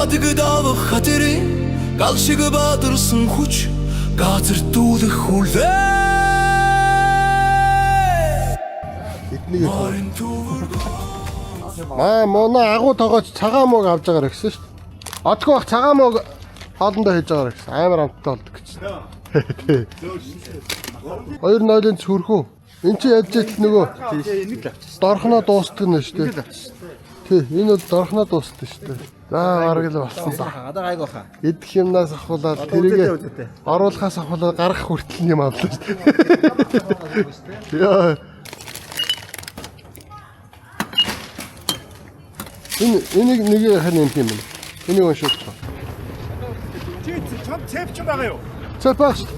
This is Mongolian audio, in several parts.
Яадаг давах хатэрийн гал шиг бадарсан хүч газардуулах хүлээ. Эднийг мона агуу тоогооч цагаан мууг авч байгаагаар гэсэн шүү дээ. Одгүй бах цагаан мууг хоолндоо хийж байгаагаар гэсэн. Амар амттай болдог гэж. Тий. 2-0-ын цүрхүү. Энд чи яаж ижил нөгөө дорхноо дуустдаг нь шүү дээ. Тий, энэ бол дорхноо дуустдаг шүү дээ. За бараг л болсон за. Одоо гайг баха. Идэх юмнаас авахулаад тэрийг оруулахаас авахулаад гарах хүртэл юм авлаа шүү дээ. Яа. Энийг нэг хань юм бэ? Энийг уншиж байна. Чи чам цэвч байгаа юу? Цэв баг шүү.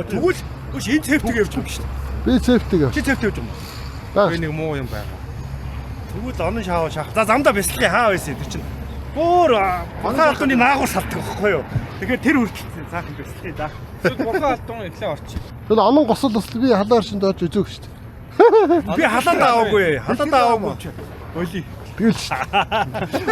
Тэгвэл үш энэ цэвтэг явж байгаа шүү. Би цэвтэг яа. Чи цэвт явж байгаа. Баг. Нэг муу юм байгаа. Тэгвэл онон шаав шах. За замдаа бясалгын хаа байсан тэр чинь. Өөр бурхан алдууны наагур салтдаг байхгүй юу? Тэгэхээр тэр үргэлжлсэн цаахан бясалгын за. Бурхан алдууны нэлээ орчих. Тэр онон госол бас би халаар шинд очиж үзүүх шүү дээ. Би халаад аваагүй. Халаад аваагүй. Боли. Тэгэл шүү.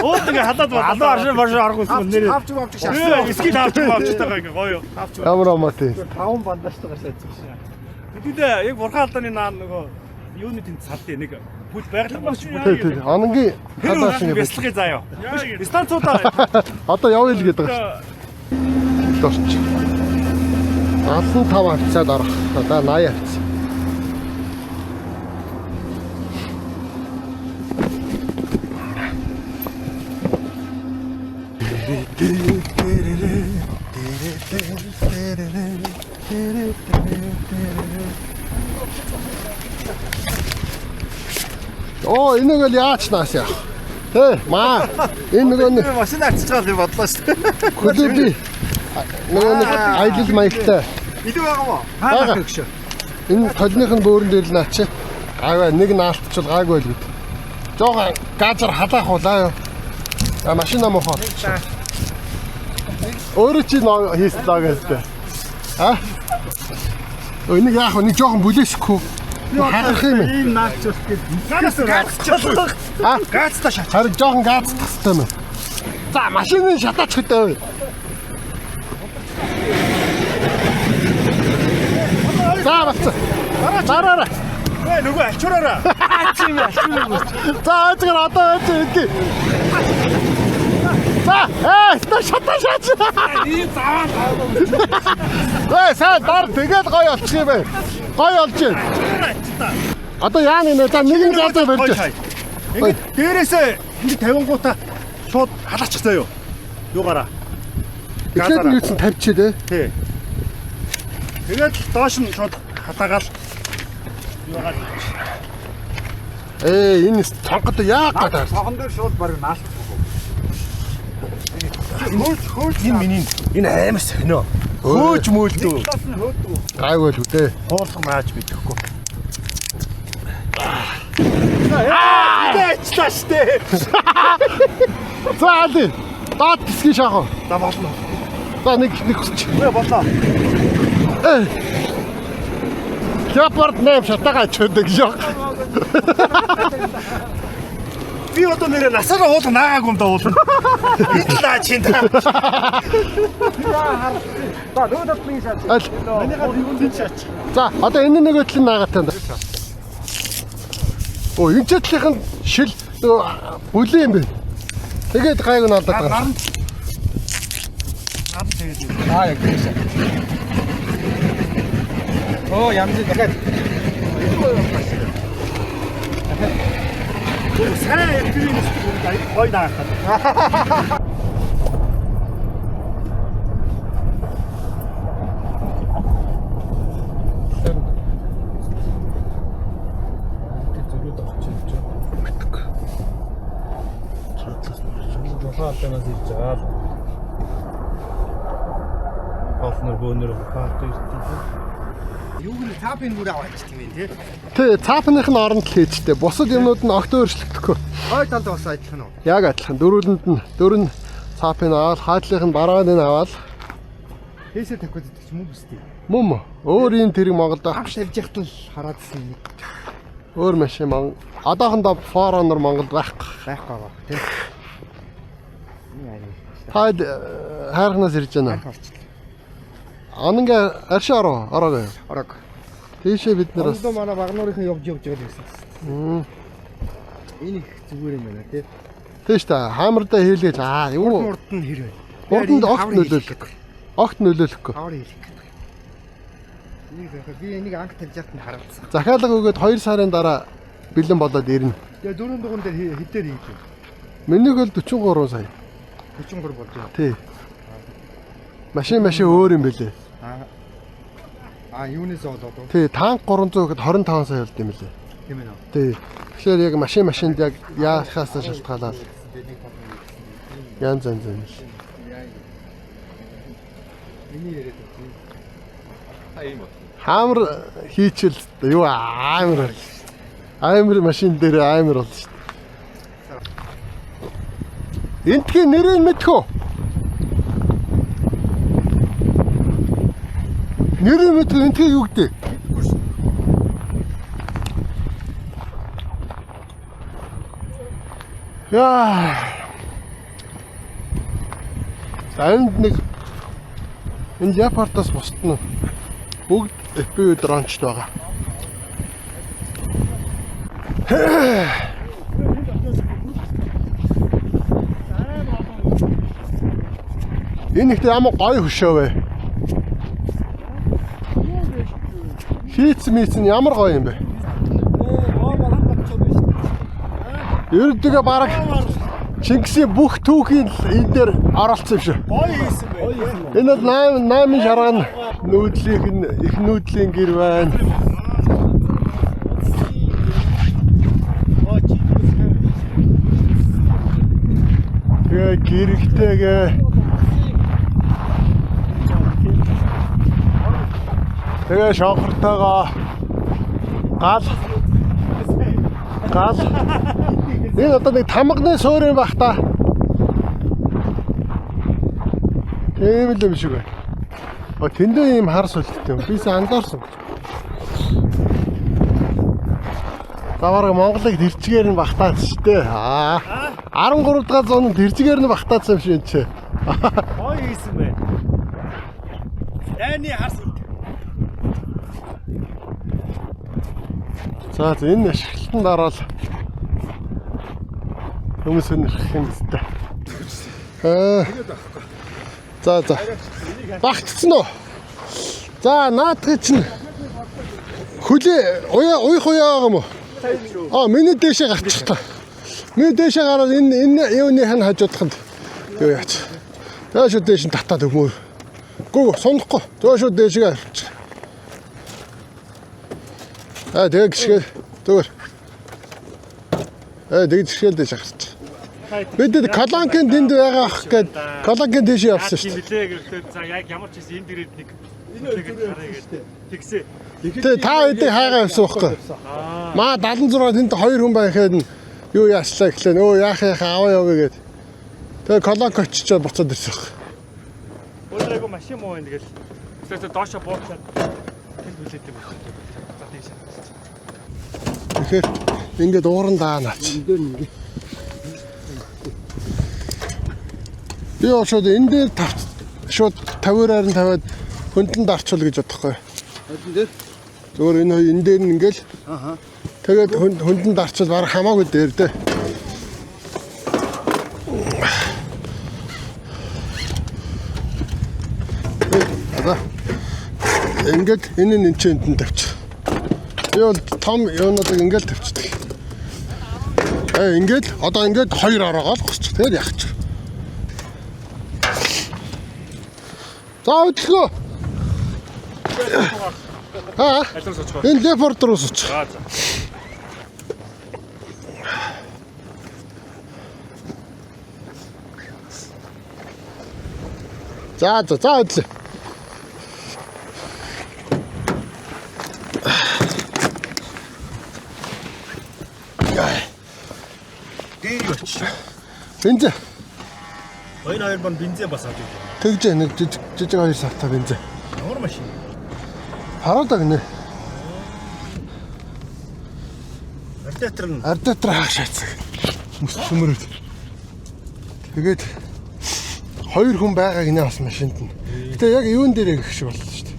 Оо тэгээ халаад ба. Алуу аршин башаа аргуулсан нэр. Авч шахсан. Скил авч байгаа ингээ гоё. Авч. Ямар амаатай. 5 бандажтайгаар сайцсан. Тэдээ яг бурхан алдааны наа нөгөө юуны тэнд салдээ нэг бүл байгаль болчих бүл. Тий. Ононгийн халаар шинг бясалгын заяа. Станцуудаа одоо явъя л гэдэг байна. Дорч. 15 авцаад орох. Одоо 80 авц. Оо энийг л яач нааш яа. Тэ маа энэ нөгөө машин авчиж байгаа юм бодлоо шүү дээ. Хөдөлгөө нөгөө нэг аялал маягтай. Илүү байгаа мó? Хаа гэж. Энэ толных нь бөөрөн дээр л наачи. Аваа нэг наалтчул гайгүй л гэд. Жоо газар халаах улаа юу. А машина мохоо. Өөрөө чи хийсэн даа гэдэг. А? Энийг яах вэ? Нэг жоохон бүлээсэхгүй. Харах юм. Энэ наачулт гэдэг. Гацчихлаа. А? Гацтай шат. Харин жоохон гаацдах хэрэгтэй юм. За машины шатаач хөтөө. За бацаа. Дараараа. Нөгөө ачуураараа. Ачим ачим. За ажгаар одоо ачи идэв. За та шатаа шаач. Энэ заваа. Сайн дор тэгэл гоё болчих юм бэ. Гоё болж байна. Одоо яа нэ за нэгэн газар барьж. Ингээд дээрээсээ ингэ 50 гуута шууд халаачих заяа. Юугаараа. Эхлээд нь юусэн тавьчих тий. Тий. Тэгээд доош нь шууд хатаагаал. Юугаар. Энэ цонход яа гадаа. Цонхон дээр шууд баг наалт. Хөөж энэ миний энэ аймаг сохино. Хөөж мөөлдөө. Гайгүй л үдээ. Хуулах мааж бидэхгүй. Аачлаа штэ. За али. Даад гисгий шахав. За болно. За нэг хүсч. Боллоо. Япард нэм шатагаа чөдөг ёо. Би одоо нэрээ насаараа уулах наагаагүй юм да уулна. Идлаа чинь та. За нөгөө минь шаач. Манайхаа дигүн шаач. За одоо энэ нэг өдөл наагаатай. Оо энэ чэтлийнхэн шил бүлээ юм бэ. Тэгээд гайг нь алдаад байгаа. Аа яг тийм. Оо ямжи дахиад. Сайн яг тийм гой даахад. Хаалтанаас ирж байгаа л. Хоолнор бөөнөр хаалт ирсэн. Юу гэнэ цаапын бүр аваач тийм ээ тий. Тэ цаапных нь оронд л хийжтэй. Бусад юмнууд нь огт өөрчлөгдөхгүй. Хой талд бас адилхан уу? Яг адилхан. Дөрвөлөнд нь дөрөн цаапын аваад хаадлынх нь барааны нь аваад Хийсээ тавьчих гэдэг юм уу бүстэй. мөм өөр юм тэрийг Монголд Авч тавьж яхад л хараадсан нэг өөр машин Одоохондоо Forerunner Монголд байхгүй байгаа тийм. Та хайрхнаас ирж байна. Ананга арш ороо. Орог. Тийшээ бид нараас Ондоо манай багнуурынхан явж байгаа гэсэн. Энэ их зүгээр юм байна тий. тийш та хаамрдаа хийлгээж юу Урд нь хэрэг. урданд огт нөлөөлөх. Огт нөлөөлөхгүй. Авар хийх. Би энийг анх тавьжаад нь хараалцсан. Захиалга өгөөд 2 сарын дараа бэлэн болоод ирнэ. Тэгээ 4 дугуун дээр хэдээр хийх. Минийх бол 43 сая. 43 болж байна. Тий. Машин өөр юм бэлээ. Юунээс болоод уу? Тий, танк 300 гэхэд 25 сая болд юм лээ. Тийм ээ. Тий. Тэгэхээр яг машинд яг яахаас шалтгаалаад янз янз юм. Миний яриад байна. Хаамар хийчихэл юу амар машин дээр амар болно шүү дээ. Энтхийн нэрийг мэдхүү. Нэрийг мэдхүү энтхийг юу гэдэг? Яа. Энэ Япартаас бусд нь бүгд FPV дрончд байгаа. Энэ ихтэй ямар гоё хөшөө вэ? Хийц нь ямар гоё юм бэ? Ердөө бараг Чингисийн бүх түүхийн энэ дээр оролцсон юм шүү. Гоё хийсэн бай. Энэ бол 8 шарган нүүдлийн их нүүдлийн гэр байна. Тэгээ гэрэгтэйгээ тэгээ шонхортойгоо гал энэ одоо нэг тамганы суурь юм бах та. Тийм л юм шиг байна. Тэндээ ийм хар солилттой юм. Бис анзаарсан. Заварга Монголыг тэрчгээр нь багтаад шүү дээ. 13 дахь зууны тэрчгээр нь багтаадсан юм шиг энэ. Гоё хийсэн бай. Яны хас. За энэ ашиглалтанд ороод хүмүүс өнөрөх юм зү. За. Багтцсан уу? За наадхыг чинь хөлөө уяах байгаа юм уу? Миний дээшээ гарчих та. Миний дээшээ гараад энэ юуны хан хажуудахад юу яач. Тэгээ шүү дээш нь татаад өгмөр. Гүү сундахгүй. Тэгээ шүү дээшээ авчих. Тэгээ гიშгээ зүгээр. Тэгээ гიშгээл дээш гарч. Бид Колонкийн тэнд байгаа ах гээд Колонкийн дээш явсан шүү дээ. Билээ гэхээр за яг ямар ч юм энд ирээд нэг тэгсээ. Тэгээ та хэдий хайгаа явсан байхгүй. Маа 76 тэнд 2 хүн байхад нь юу яачлаа гэхлээ нөө яах аваа явъя гээд. Тэгээ Колонк очичоод буцаад ирсэн байхгүй. Өөрөөгөө машин муу байна тэгэл. Тэгэхээр доошо буучлаад тэнд хүлээдэг байна. За тийш. Тэгэхээр ингээд ууран даанаач. Би шууд энэ дээр шууд 50-аар нь тавиад хөндөнд арчвал гэж бодохгүй. Хөндөнд дээр? Зүгээр энэ дээр нь ингээл. Тэгээд хөндөнд арчвал бараг хамаагүй дээр дээ. Ингээд энэ нь энэнд тавьчих. Би бол том юунуудыг ингээд тавьчихдаг. Ингээд одоо ингээд 2 ороогоо л госч. Тэгээд яах ч. За өдлөө. Энэ лефорт руу сууч. За өдлөө. Бензин. Хоёр бон бензин басаад ирлээ. Тэгж нэг жижиг 2 сартаа бензин. Ямар машин? Хараадаг нэ. Ардиатор нь Ардиатор хааш хайцаг. Мөс төмөрөд. Тэгээд 2 хүн байгааг нэ бас машинд нь. Гэтэ яг юун дээрээ гэх шиг боллоо шүү дээ.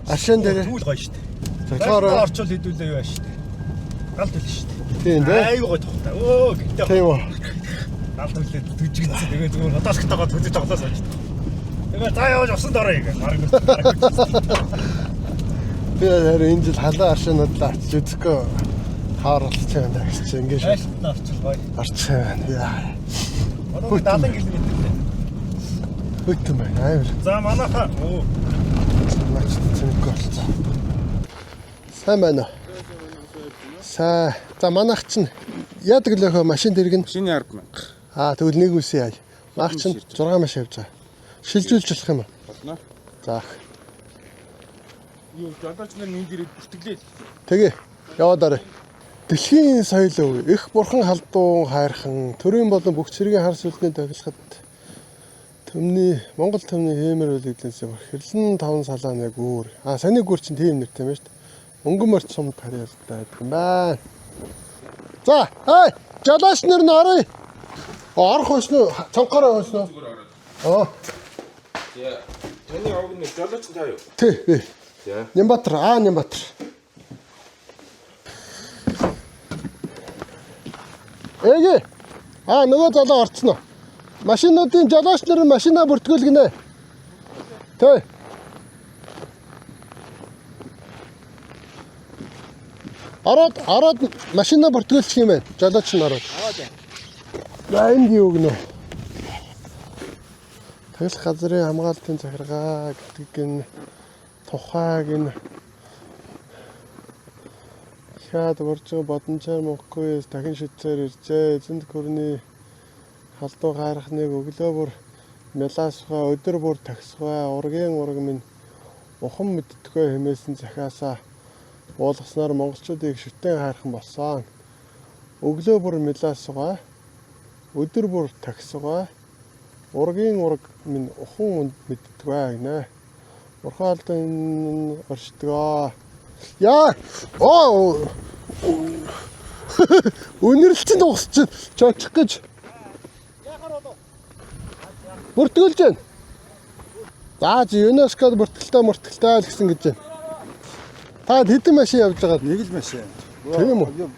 Аршаан дээрээ. Түүл гоё шүү дээ. Тэгэхээр орчуул хэдүүлээ юу шүү дээ. Галт үлээ шүү дээ. тийм дээ. Аюу гоё тухтай. Өө гэдэг. Тийм үү. Галт үлээ төжигдсэн. Тэгээ зүгээр хотоосгтойгоо төдөж тоглоос байж. Тэгээ заа явж усан дорой гэх. Би харин энэ жил халаа аршаануудлаа очиж үзэхгүй харуулж байгаа гэж чи ингэж Хайштай орчуул гоё. орчих байна. Яа. Одоо 70 км дээ. Хөтөн байна. Амар. За манайхаа Наач цэнэхгүй болцоо. Сайн байна уу? Сайн. За манайх чинь яадаг л өхөө машин дэрэг нь. Шиний 10,000. Тэгвэл нэг үсээ яа. Маах чинь 6 машин явж байгаа. Шилжүүлж болох юм уу? Болно. За. Юу жолооч нар нэг дээрээ бүртгэлээ. Тэгээ. Яваад арай. Дэлхийн соёл их бурхан халдуун хайрхан төрийн болон бүх цэргийн хар сүлдний тохилоход Монгол төмний хэмээр үлэгдэнсээ хэрлэн 5 салааны гүүр. Саний гүүр чинь тийм нэртэй юм шүү дээ. Өнгөн морц сум карьертай байдаг юм байна. За, жолооч нар нь оръё. Орох хойсноо цанхаараа хойсноо. Таны овны жолооч нь таа юу? Тий. За. Нямбатар, Нямбатар. Эгэ. Нөгөө залуу орцсон уу? Машинуудын жолооч нар машинаа бүртгүүлгэнэ. Тий. Ороод машинаа бүртгүүлчих юм байна. Жолооч нь ороод. За энд юу гэнэ? Тэгэл газрын хамгаалтын захиргаа гэдэг нь тухайг нь хаад уржиг бодончоор мөхгүй дахин шүтсээр иржээ. Эзэнт гүрний халдуу хайрхныг өглөө бүр мялаасгаа өдөр бүр тагсгаа ургийн ураг минь ухан мэдтгөө хэмээсэн захиасаа уулгаснаар монголчуудыг шүтэн хайрхан болсон. Өглөө бүр мялаасгаа өдөр бүр тагсгаа ургийн ураг минь ухан мэдтгөө гинэ. Урхаалтын оршдгоо. Яа! Үнэрлэлтийн дуусч чочих гэж. Бүртгүүлж байна. За ЮНЕСКОд бүртгэлтэй гэсэн гэж байна. Та хэдэн машин явж байгаа? Нэг л машин. Тийм үү?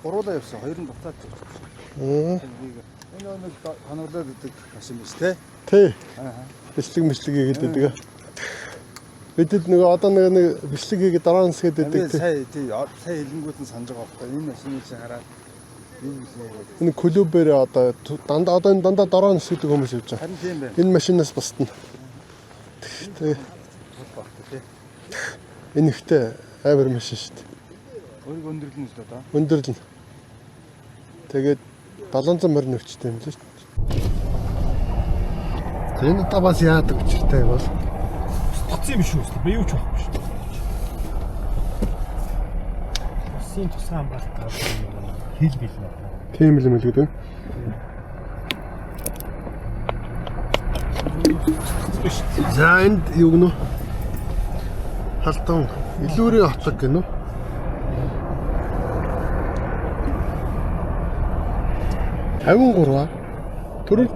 Гуруулаа явсан. Хоёр нь буцаад. Энэ нэг ханаглаад гэдэг машин биш те. Тий. Бичлэг хийгээд байдаг. Бидэд нөгөө одоо нэг бичлэг хийгээд дараа нь сэгээд байдаг. Сая хэлэнгүүд нь санаж байгаа байхгүй. Энэ машиныг чи хараад энэ клубээр одоо дандаа дараа нь сэдэг хүмүүс явж байгаа. харин тийм байна. Энэ машинаас бусдна. Тэгээ энэ ихтэй амар машин шүү дээ. Өөрийгөө өндөрлөн л доо. Өндөрлөн. Тэгээд 700 морь нөвчтэй юм л шүү дээ. Энэ та бас яадаг учиртай бол Гоцсон юм шүү дээ. Би юу ч байхгүй шүү дээ. Усын тусгай хамгаалалт хил билнэ. тийм юм л гэдэг. За энд юу гэнэ? Халтан илүүрийн хотог гэнэ. Тавин гурваа. Төрөл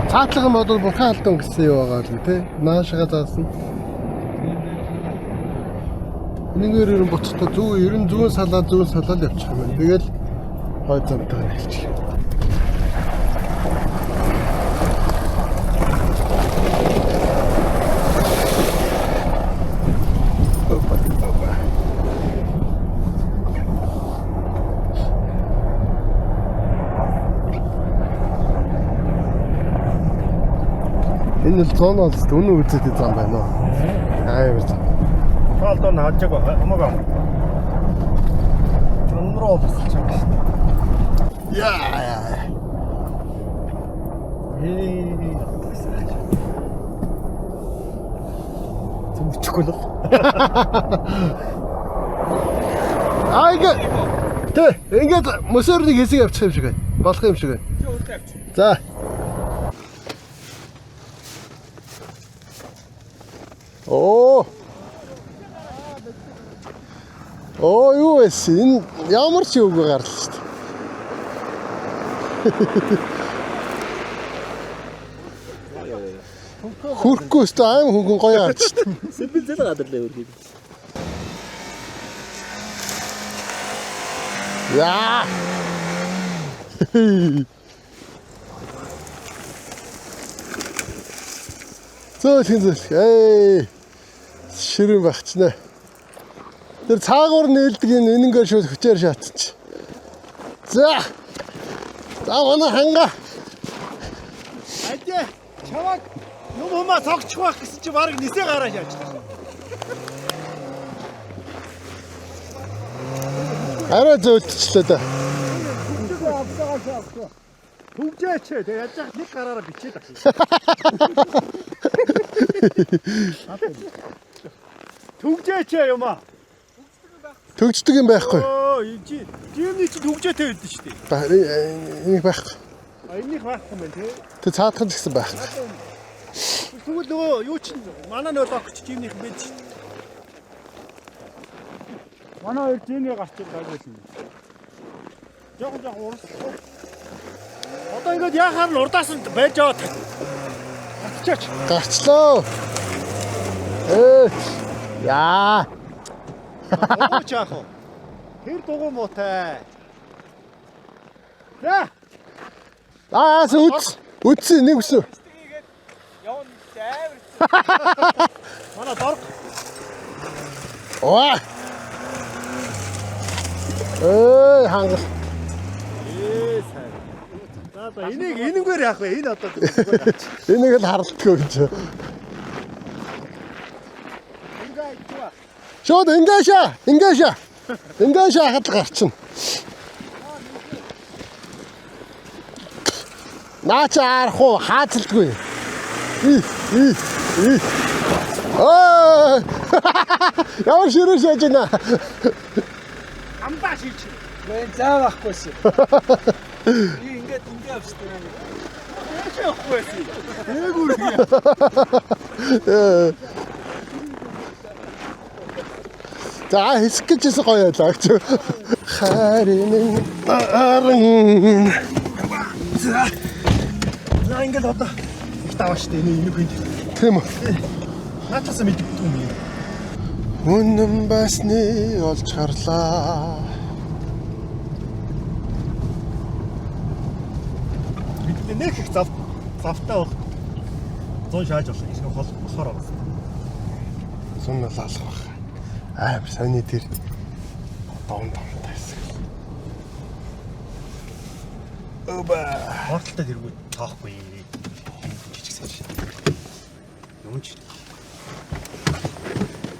цаатлага модул бурхан халтан гэсэн юу байгаа л тий. Наашгаа заасан. Энэгээр ер нь буцахта зүүн салаад явчих юм байна. Тэгэл хой замтаа хэлчих. Энэ л зоноос өнөө үзээд зам байна уу? Амар зам. Тоолдоо наажааг хамаагаа. Өнрөө босч байгаа шүү дээ. Яа. Зүгчгүй л. Ингээд мөсөрний хэсэг явчих юм шиг байна. Болох юм шиг байна. За. Юу вэ? Энэ ямар ч юуг гарлаа шүү дээ. Хүрхгүй өстө аим хөнгөн гоё гарч штэ. Сэмбэл зэл гадарлаа үргэлж. Яа. Зөөлхөн. Ширэн багчнаа. Тэр цаагуур нээлдэг энэнгээр шууд хүчээр шаатчих. За. За манай ханга. Адэ чаваг юм умаа цогчих байх гэсэн чи баг нисээ гараа шаачлаа. Арай зөөлтчлээ да. Түгжээч тэг яаж яах нэг гараараа бичээд авчих. Түгжээч юм аа. Төгждөг юм байхгүй. Оо чи юуны чи түгжээтэй байдсан шүү дээ. Энийг байхгүй. Энийг байхгүй юм тий. Тэг цаадхан ч гэсэн байх. Тэгвэл нөгөө юу чи манай нөө логч чимнийх байж шүү дээ. Манай хоёр зэнийг гарч ирэх байсан. Яг урс. Одоо ингээд яхаар нь урдаас нь байж аваад татчихаач. Гарчлаа. Яа. Ооч яах вэ? Тэр дугуй муутай. За. Үтс нэг үсв. Явна зайвар. Манай дорг. Оо. Хангал. Сайн. За энэгээр яах вэ? Энэ одоо Энийг л харалтгүй гэж. Шууд ингээш хад гарчин. Наача арах уу хаацалдгүй. Ямар ширээ шааж байна. амдаа шилж. Мэн заа байхгүй. Би ингээд авчихсан. Яахгүй. За хэсэг гэжсэн гоё байлаа гэж. Харин аран. За ингээд одоо их таваа штэ энийг хүнд. Тийм үү. Наачаас мэддэг юм. Үнэн басны олж харлаа. Бид нэг их завтай баг. 100 шааж болох. Ихэнх хол болохоор байгаа. Сүн алах баг. Амар сони тэр доонтой хэсэг. Оба. Хорталтай тэргүй тоохгүй. Жижиг саж. Юм чи.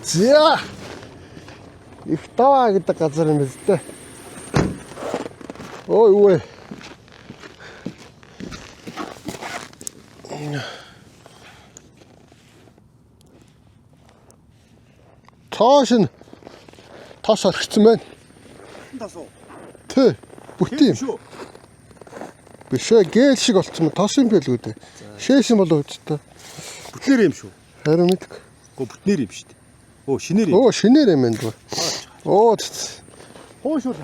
За. Их таа гэдэг газар юм биз дээ. Ой ой. Тоошин тос орхицсан байна. Тасуу. Тэ. Бүтэн. Биш ээ, гээл шиг болцсон. Тос юм байлгүй дээ. Шээсэн болов уу та. Бүтнээр юм шүү. Харин мэдгүй. Гөө бүтнээр юм шүү дээ. Оо шинээр юм. Оо шинээр юм байна. Оо. Хөөшүүл.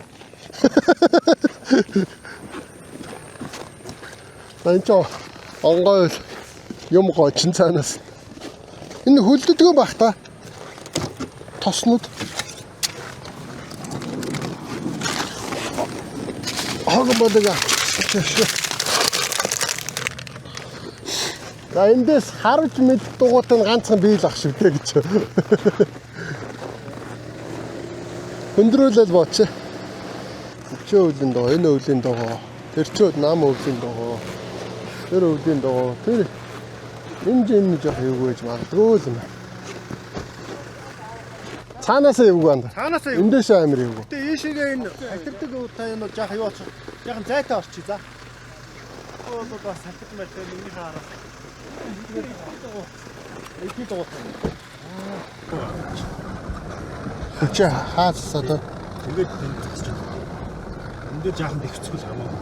Энд онгой юм гочин цаанаас. Энэ хөлддөг байх та. Тоснууд. Хаган бодог. За эндээс харж мэд дугуйтай нь ганцхан биел ах шиг дээ гэж. Хөндрүүлэл бооч. Өчөө өвлийн доо, энэ өвлийн доо. Тэр чүүд нам өвлийн доо. Тэр өвлийн доо. Тэр энэ жоох юу гэж магадгүй юм. Цаанаасаа юу ганд? Цаанаасаа юу? Эндээс амир юу? Гэтэ ийшээгээ энэ хальтардаг уудаа энэ жоох юу болчих. Яхан зайтай орчих за. Оо бас хальтардаг мэлтэй миний хараа. Эки доо. Хачаа хаасаа доо. Тэгээд энэ тасч байна. Энд дээр жаахан бэхцгүй л хамаагүй.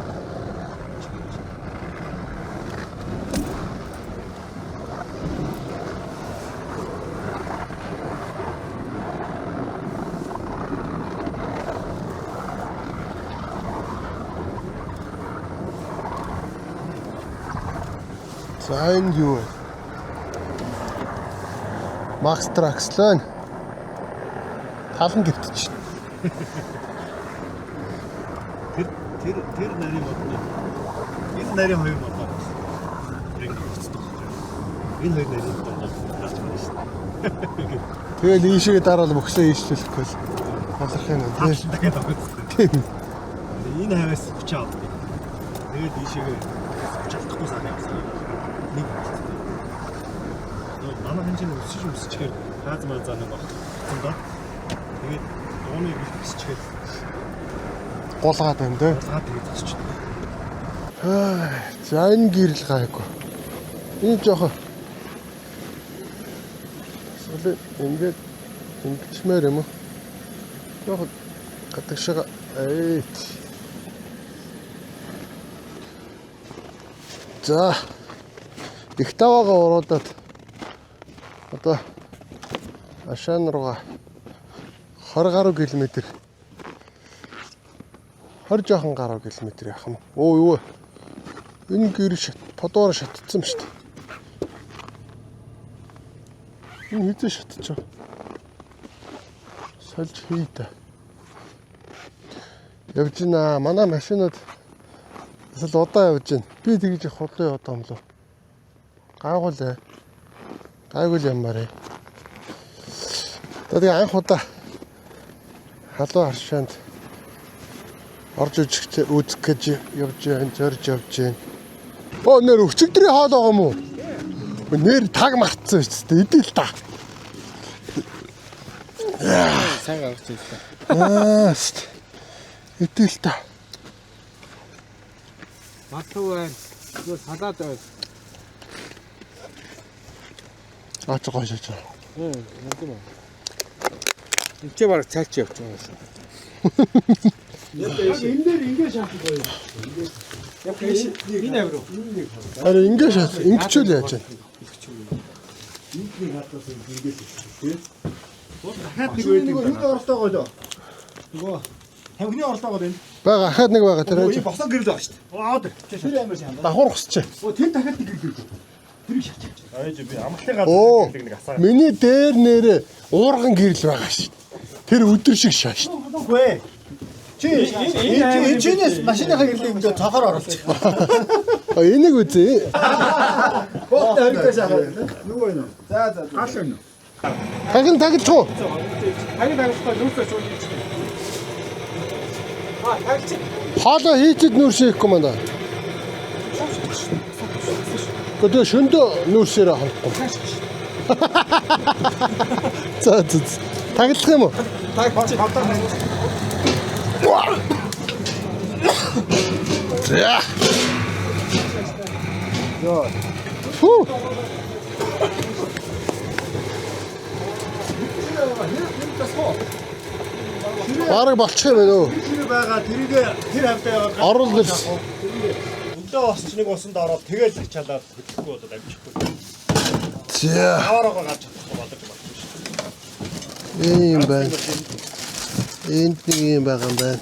За энэ юу вэ? Макс Тракслен. Талан гівтэж. Тэр нарийн модны. Энэ нарийн хоёр мод. Энэ хоёр нарийн мод гарч байна шүү дээ. Тэгэл ийшээ дараал мөхсөө ийшлүүлэхгүй л болрох юм тий. Дахиад авах. Энэ хаваас бичээ авах. Тэгээд ийшээ чадахгүй сайн явсан. Нэг. Манай хэмжээний өсчихээр хаазмаа заана баг. Цэндаа. Тэгээд дууны бэлтгэсчгээд Гулгаад байна тий. гулгаад тэгээд засчихсан. За энэ гэрэл гайгүй. Энэ жоохон эсвэл ингээд ингэчмээр юм уу? Жоохон гадагшаа За их таваага уруудаад одоо Ашаан руугаа 20 гаруй километр 20 жоохон гаруй километр явах юм. Оо юу вэ? Энэ гэр подоор шатцсан шүү дээ. Энэ хэзээ шатчих. Сольж хий та. Явж гинэ. Манай машинууд эсвэл удаа явж гин. Би тэгж их худлаа яваад юм лу. Гайгуулээ. Гайгуул ямаарэ. Тэгээд анх удаа халуун харшаанд орж үзэх гэж явж байна, зорж явж байна. Оо нэр өчигдрийн хоол байгаа юм уу? Нэр таг мартсан шүү дээ. Идэл та. Сайн гаргаж ирсэн. Идэл та. Матуу байна. Юу салаад байна. Аач гоё шаач. Нүгэн. Эцээ бараг цаач явж байгаа юм. Энэ дээр ингэ шаах гоё. Энэ авро. Харин ингэ шаах, ингэчүүл яаж вэ? Дахиад нэг байдаг. Юу оролтоогоо лөө. Нөгөө тавхины оролтоогоо байна. Бага ахаад нэг байгаа тэр яаж. Босоо гэрэл байгаа шүү дээ. Аа тэр амар сайн. Давхар хусчээ. Тэр дахиад нэг гэрэл. Тэрийг шатчих. Айж би амхлын газар Оо. нэг асаа. Миний дээр нэрээ уурган гэрэл байгаа шүү. Тэр өдөр шиг шаа шүү. Үгүй ээ. Чи энэчнээс машиныхаа гэрлийг мэдээ цахаар оруулчих. Энийг үзье. Бот харигдаж байгаа. Нөгөө юм. За. Гал юм. Тагилч уу? Хагийн дагуулсан нүүрсээ шууд хийчихсэн. Тагч. Хоолоо хийчихэд нүүрс хийхгүй мандаа. Гэхдээ шөндөө нүүрсээр хавахгүй. За. Таглах юм уу? Тагч. За. Фу. Бараг болчих юм байна уу? Тэр байгаа тэрийг тэр хавтаа яваад Орол ирс. өндөө босч нэг усанд ороод тэгэл чалаад хөдлөхгүй болоод амжихгүй. За. Аваараа гарч чадахгүй болдог юм байна шүү дээ. Ийм байна. Энд нэг юм байгаа юм байна.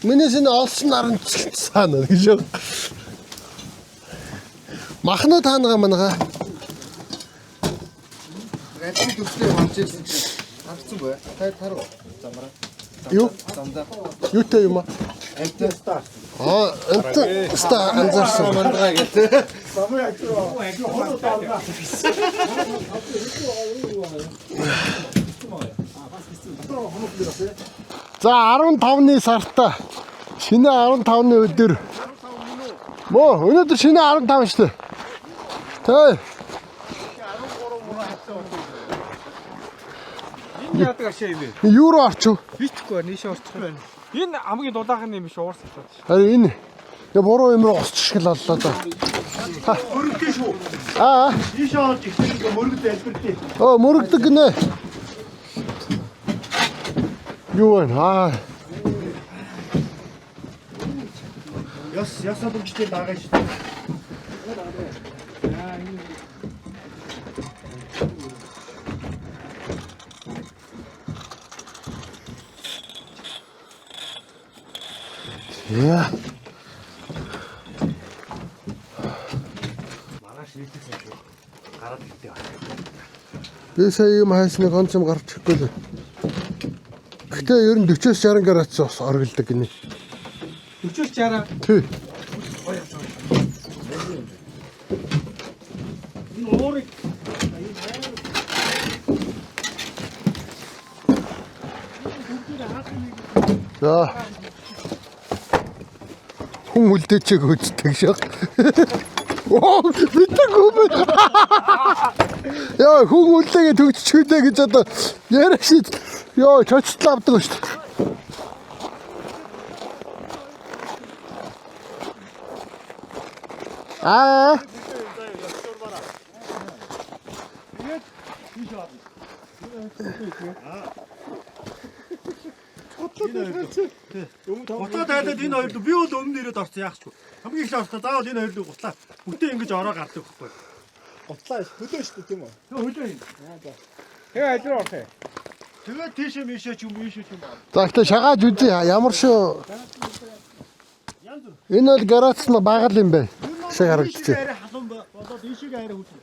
Минийс энэ олсон наран цаана гэж юу? Махнуу таанага манага. Гадны төвчтэй хамж ирсэн чинь харцсан бай. Таруу. Замраа. Юу? Замдаа. Юутай юм аа? Антестар. Энт ста анзаарсан. Мандгаа гэдэг. За 15-ны сарта шинэ 15-ны өдөр. Мөө өнөөдөр шинэ 15 шүү дээ. Тэ. Энэ яадаг ашаа юм бэ? Юу руу орчих вэ? Бичихгүй нийшээ орчих байна. Энэ хамгийн дулаахан юм биш уурсаж байна. Харин энэ буруу юм руу госчих шиг боллоо да. Мөрөгдөө шүү. Аа. Ийшээ орж ихтэй мөрөгдөө албиртээ. Оо мөрөгдөг гинэ. Юу вэ? Аа. Ясаа бүгдтэй дагаа шүү дээ. Яа. Маргааш ирсэн шүү. гараад ирдээ байна. Би сая юм хайсныг онцом гарч ирэхгүй л. Гэтэ ер нь 40-60 градус бас оргилдог гинэ. 40-60. Тий. Энэ уурыг За. Хүн үлдээчээг үздэг шээ. Оо, битэг юм. Яа, хүн үлдээгээ төгсчихвээ гэж одоо яриаш. Яа, чоцлоо авдаг шүү дээ. Аа. Гутлаа тайлаад энэ хоёр би бол өмнө ирээд орсон яах ч. Хамгийн их орсон заавал энэ хоёр л гутлаа. Бүтэн ингэж ороо гардаг байхгүй. Гутлаа хөдөө шүү дээ тийм үү? Хөлөө юм. Тэгээ аль руу орох юм? Тэгээд тийшээ мишээ ч юм ийшээ ч юм аа. За ихтэй шагааж үзье. Ямар шүү. Энэ бол градус нь бага л юм бэ. Шиг харагдчих. Арай халуун болоод ийшээ арай хөдөө.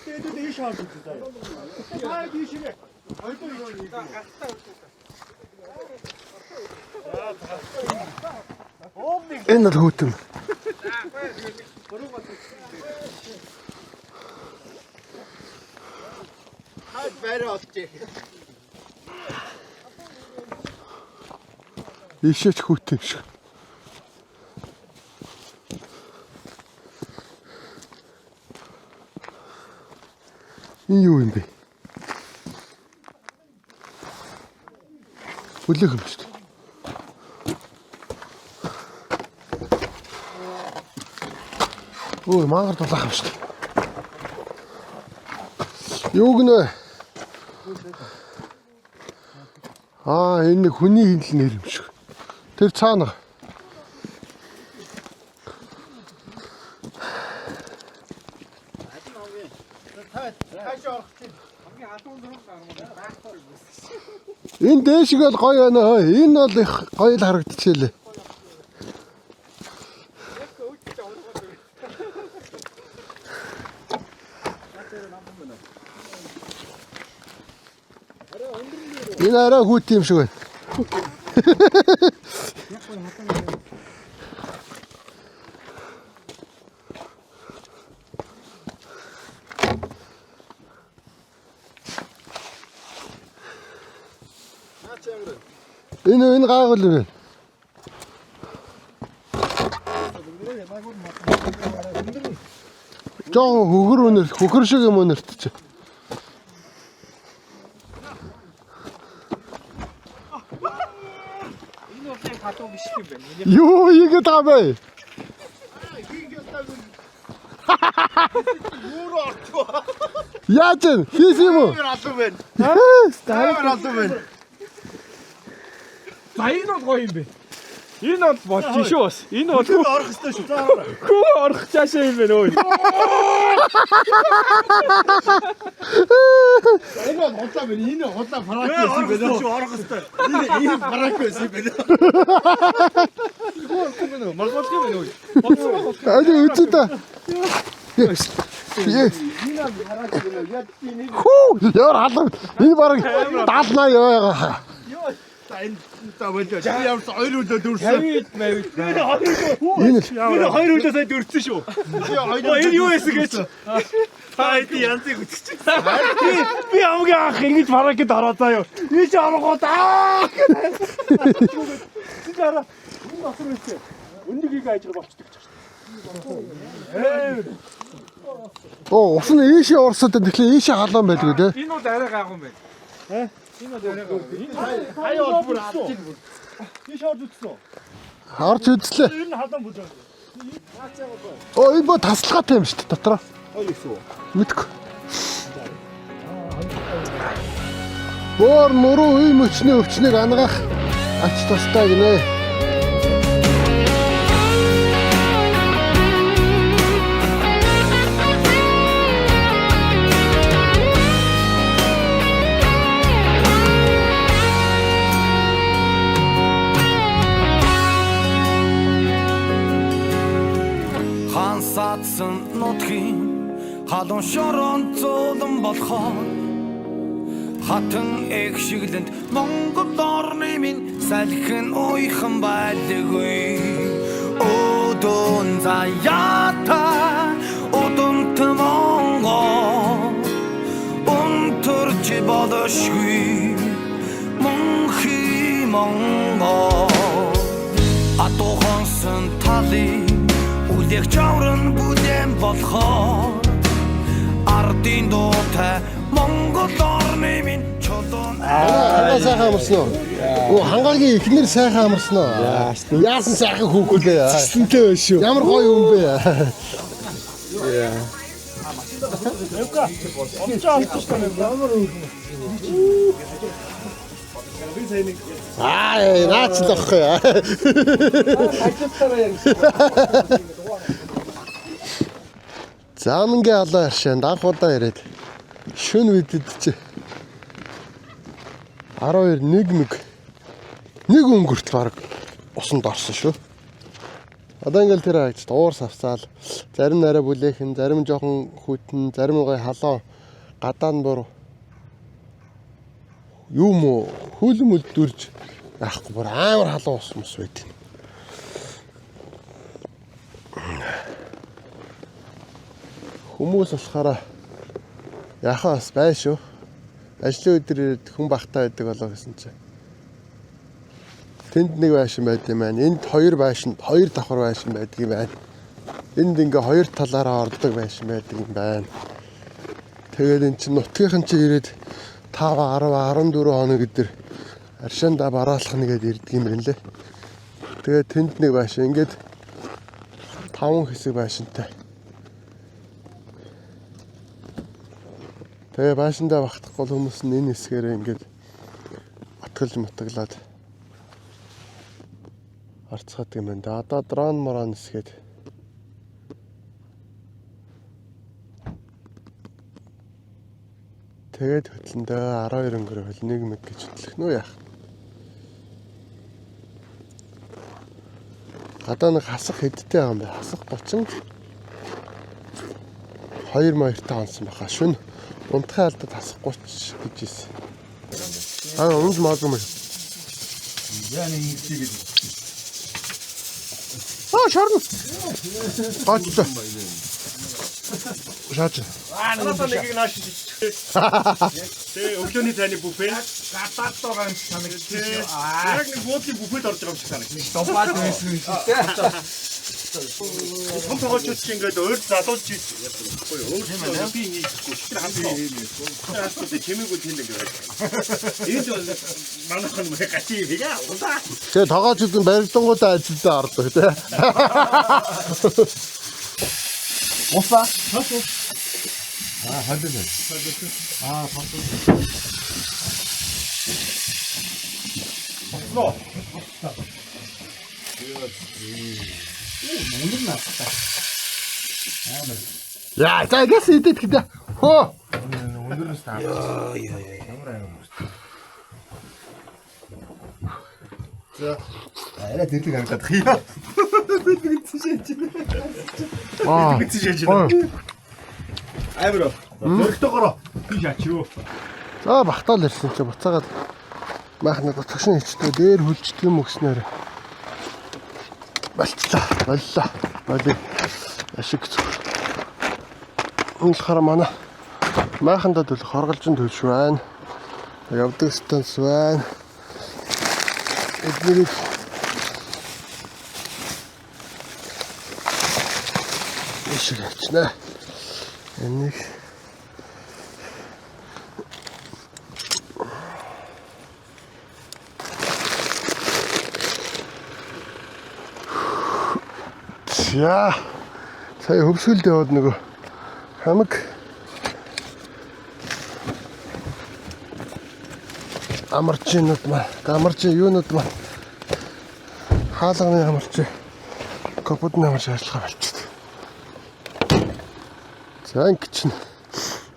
Тэгээд ийшээ орж үзье заа. Аа ийшээ. Энэ л хүүтэн. Ишээч хүүтэн шиг. Энэ юу юм бэ? Үлээх юм шүү дээ. Өө, мангар дулаах юм шүү дээ. Юу гэнэ? Аа, энэ нэг хүний хинэл нэр юм шиг. Тэр цаана. Энэ дэшиг бол гоё байна. Энэ бол их гоё л харагдчихлээ. Энэ арай хүүт юм шиг байна. Энэ гаагуул байна. Жоо хөхөр шиг юм өнөртч. Энэ бол хатуу биш юм байна. Юу игээд байгаа бэ? Яаж юм? Хийсэн юм уу? алуу байна. Алуу байна. За энэ бол гоё юм бэ. Энэ бол болж шүү бас. Энэ бол Орох ёстой шүү. Заараа. хөө орох чаашаа юм байна өө. Энэ бол худлаа байна. Энэ худлаа парак Орох ёстой. Орох ёстой. энэ парак байсан байна. Маргуулах юм байна өө. Али үгүй та. Хүү, яар халав. Энэ бараг 70-80 яваа. Энэ та болоо. Чи ямар хоёр үлдээ дүүрсэн. Энэ Энэ хоёр үлдээ сайн дөрцөн шүү. Энэ юу эсэ гэж. Хайди янзыг үтчих. Би хамгийн анх ингэж паракет ороо заяа. Ийш оргоо даа. Чи дараа. Хүн асар байсан. Өндөгийг ажиг болчдөг ч шүү. оо, ус нь ийшээ орсод тэгэхээр ийшээ халаан байдаг үү? Энэ бол арай гайгүй юм байна. Аяа бүр авчих. Ийш орж үтсэн. Орж үзлээ. Энэ нь халаан болж байгаа. Оо, энэ бо таслахаатай юм шүү дээ дотроо. Ой юу. Мэдгүй. Боор мөрөө үе мөчний өвчнийг ангаах ач тустай гинэ. Хансаадсан нутгийн халуун шорон зулан болохоор хатан эгшиглэнд Монгол орны минь салхин уйхан байлгүй Одон заяата одон тмонго унтурч болошгүй монхи монго атохонсон тали үлэх чаврын бүлэм болохоор ардын дуутай Монгол орны минь чулуун Хангаа сайхан амарсан уу? Оо хангаагийн эхнэр сайхан амарсан уу? Яасан сайхан хүүхүүлээ. Чистэнтэй байна шүү. Ямар гоё юм бэ? Наач л ахгүй. Заамангийн алаа харшаанд анх удаа ирээд шүн үдэд чи 12 нэг өнгөрт баг усанд орсон шүү. Одоо ингээл тэр хаагч уур савцаал зарим нараа бүлээхэн, зарим жоохон хүтэн, зарим гой халаа гадаа нь бүр юм уу хөлмөл дүрж яахгүй бүр амар халуун ус мус байд. Хүмүүс болохоор яхаа бас бай шүү. Ажлын өдөр хүн багтаа байдаг болоо гэсэн чинь. Тэнд нэг байшин байд юм байна. Энд хоёр байшин, хоёр давхар байшин байдаг юм байна. Энд ингээ хоёр талаараа ордог байшин байдаг юм байна. Тэгээд эн чинь нутгийнхан чи ирээд 5, 10, 14 хоног өдөр аршаандаа бараалах нэгэд ирдэг юм байна лээ. Тэгээд тэнд нэг байшин ингээд 5 хэсэг байшинтай. Тэгээ байшиндаа багтахгүй хүмүүс нь энэ хэсгээрээ ингээд отголж мотоглаад арцгаадаг юм байна. Одоо дрон морон хэсгээд тэгээд хөтлөндөө 12 өнгөрөө хөл 1 мэг гэж хөтлөх нөө яах. Гадаа нэг хасах хэдтэй байгаа юм бэ? Хасах 30 2 маягтай онсон баха шүн. Унтхай алдад хасах 30 гэж ийсэн. Унж маадгүй юм. Яны хийгээд. Шарна. Гацтай. Шаач. Надад нэг нааш. Тэ өглөөний цайны бүфэ. Гадаад байгаа юм санагдчих. Яг нэг буудлын бүфэд орж байгаа юм шиг санагдчих. Топад байсан юм шиг те. Том тоглолчид чинь ингээд өөр залуулж байхгүй юу? Өөр би нийтгүй тэр хамтаа. Тэр чимээгүй тэнд ингээд. Энд бол манайхан мэ гачи бига. Тэгээ тоогоочдын барилдангуудаа ажилдаа ордог тий. Уфа. Хаддаг. Я, за гээс идэт гэдэг. Хөө. Өндөрөөс таа. За. Арай тэрлэг хангах юм. Амир. Зөрөгтэйгөрөө. Би шаач юу. За багтаал ирсэн чи буцаагаад маахнад төгшин хичтэй дээр хөлждөг юм өгснээр боллоо. Ашиг зүгээр. Унлахаар манай маахандаа төлөх хорголжин төлш байна. Явдаг станц байна. Эднийг ишиг ачнаа. Энийг яа сая хөвсгөлд яваад нөгөө хамаг амарчинууд маа амарчин юунууд маа хаалганы амарчин капотны амарчин ажиллагаа болчихсон. За ингэч нь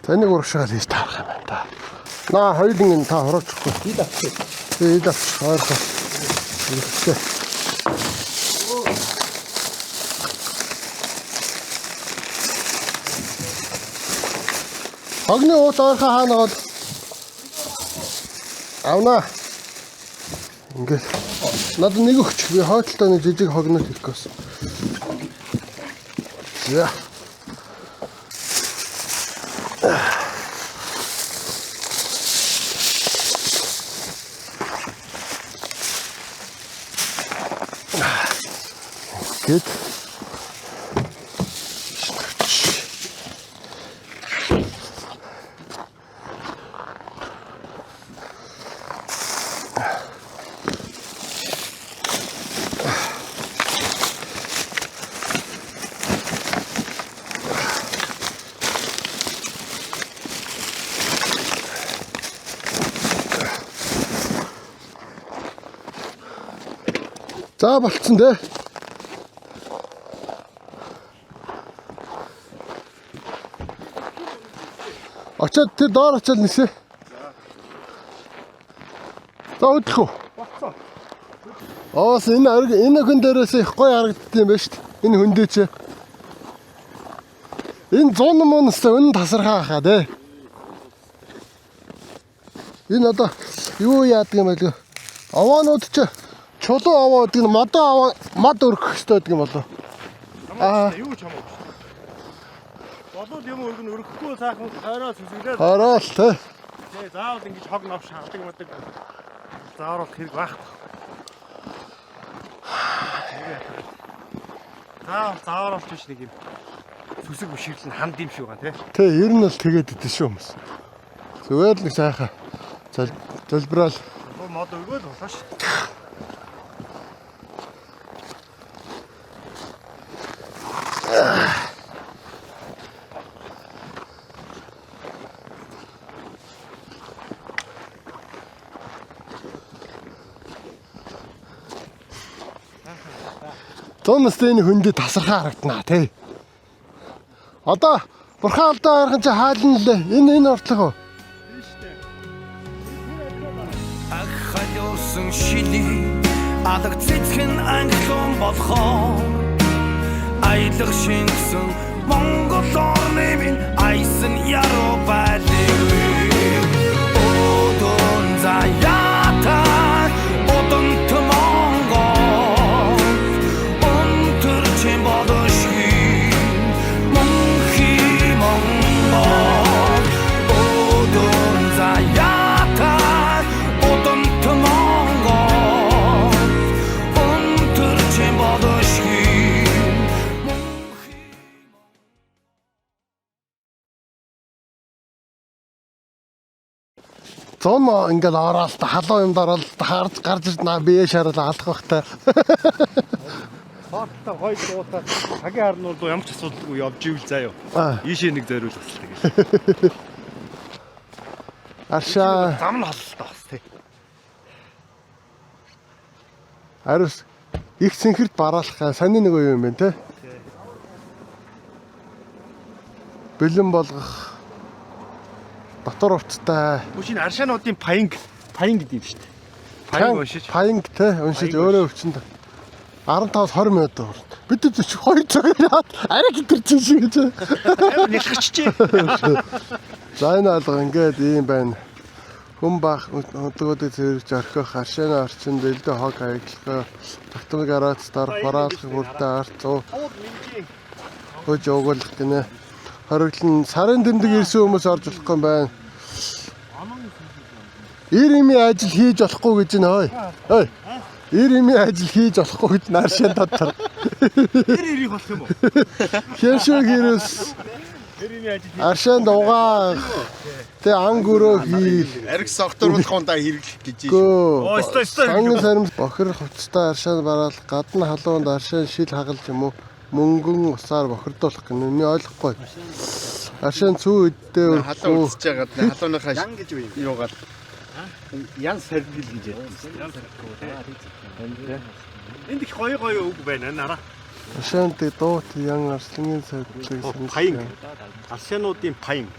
танийг урагшаал хийж таарах юм байна да. Наа хоёулын та хороочихгүй. Ид авчих. Ид авчих хоёроо. Ихтэй. Хогны уут ойрхон хаана гол авна. Ингээд надад нэг өгч би хойдолтой нэг жижиг хогнол хийх гэсэн. За. Гэт за болцсон дээ. Очоод тэр доор очоод нисээ. За хөдлөх үү? Болцсон. Оос энэ хүн дээрээс их гоё харагддаг юм байна шүү дээ. Энэ хүн дээр чи. Энэ 100 мөнс өнө тасархаа хаа дээ. Энэ одоо юу яадаг юм бэ? Аваанууд чи чулуу аваа гэдэг нь модоо аваа мод өргөх хэрэгтэй гэдэг юм болоо. Юу ч хамаагүй. Болоод юм өргөхгүй сайхан ороо сүсгэлээд. Ороо л тэ. Тэгээ заавал ингэж хог навш шахдаг мадаг. Заавал хэрэг байх. Заавал ч биш нэг юм. Сүсэг биширлэн ханд юм шиг байгаа тий. Тэ ер нь бол тэгээд идэв шүү хүмүүс. Зүгээр л нэг сайхан залбираал. Мод өргөөл болоо ш. Томстой энэ хүндээ тасархаа харагдана тий. Одоо бурхан алдаа хархан чи хаална лээ. Энэ ортлого. Ахалюусан шили алаг цэцхэн анхлон болохоо аялах шингсэн Монгол орны минь айсан яруу байлээ. Одон заяата одон томонгол онтөр чин бодошги монхи монгол одон заяата одон томонгол онтөр чин бодошги Зон ингээд ороод халуун юм дараал гарч ирднаа бие шарал алах бахтай. Хоолтой гоё дуутаа цагийн харнууд ямар ч асуудалгүй явж ивэл заяа. Ийшээ нэг зориул бас тэгэл. Аршаа Зам нь холтой бас тий. арус их сэнхэрт бараалах саний нэг юм байна те. Бэлэн болгох дотор хувцтай. Бүшин аршаануудын паянг гэдэг юм шүү дээ. Паянг уншиж. Паянг те уншиж өөрөө өвчөнд 15-20 минут орно. Бид 2 цаг яад арай гитэрч шиг гэж. Нэлхчихжээ. За энэ алга ингээд ийм байна. Хүн бах өдгөөдөө цэвэрч орхих аршааны орчин дэлдэ хог аяглах тогтмол гараац дарах бараалах бүрдээ арт зов хөөж өгүүлэх гинэ. Хориглон сарын тэмдэг ирсэн хүмүүс орж болохгүй юм байна. Ир ими ажил хийж болохгүй гэж нэ. Ой. Ир ими ажил хийж болохгүй гэж наршин татар. Ирэх болох юм уу? Хэмшиг хэрус. Ир ими ажил Аршаан дугаа. Тэ ангөрөө хий. Аригс огторуулахундаа хэрэглэх гэж. Оо, стой. Санган сарим бохир хувцастай аршаан бараал гадна халуунд аршаан шил хагалж юм уу? Мөнгөн усаар бохирдуулах гэнэ. Миний ойлгохгүй. Аршаан цүү өддөө Халуун үзэж байгаад халууныхаа Ян гэж юу юм? юугаар ян сарбил гэж яан сарбил. Энд их гоё үг байна нараа. Аршаан тэ дуут ян арслангийн савдлыг Паянг. Аршаануудын паянг.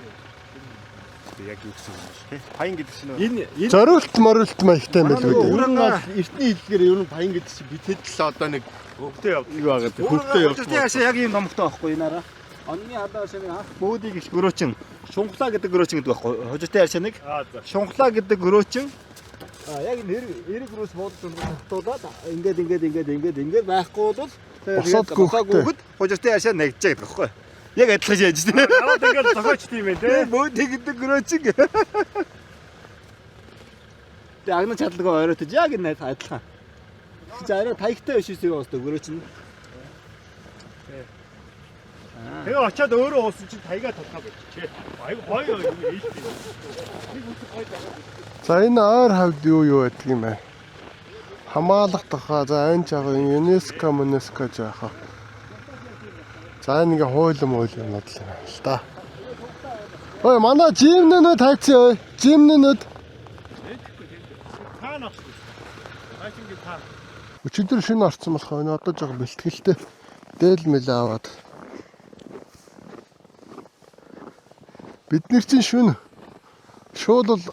Яг юу гэсэн юм бэ? Паянг гэдэг чинь энэ зориулт морилт маягтай юм байл үү? ер нь бол эртний хэлгээр ер нь паян гэдэг чинь битэд л одоо нэг өгтөө явд. юу байгаа хөлтөө явж Яашаа яг ийм томхтой байхгүй нараа. Онны халаа аршааны анх бөөдийг их өрөөчин шунхлаа гэдэг өрөөчин гэдэг байхгүй хожигтой аршааныг шунхлаа гэдэг өрөөчин яг энэ эрэг өрөөс буудуулаад ингээд байхгүй бол босоогүйд хожигтой аршаан нэгжээ гэдэг байхгүй яг адилхан яаж тийм Наваад ингээд зохиоч тийм ээ те. бөөдийг гэдэг өрөөчин тэг агнаа чадлагаа оройтож яг энэ адилхан чи арай таягтай биш үсээ уусдаг өрөөчин Тэгээ очиад өөрөө уусан чинь тайгаа толгой болчих. Аюу гоё юм ээлтэй. За энэ ойр хавьд юу байдаг юм бэ? Хамгаалах тухай за энэ жаа ЮНЕСКО жаах. За энэ ингээ хууль юмнууд л юм л да. Ой манай жимнэнүүд хайцсан ой. Жимнэнүүд. Таанах. Хайчингийн таа. Өчигдөр шинэ орсон болохоо энэ одоо жоо бэлтгэлтэй. Дээл мэл аваад. Бид нар чинь шүн шууд л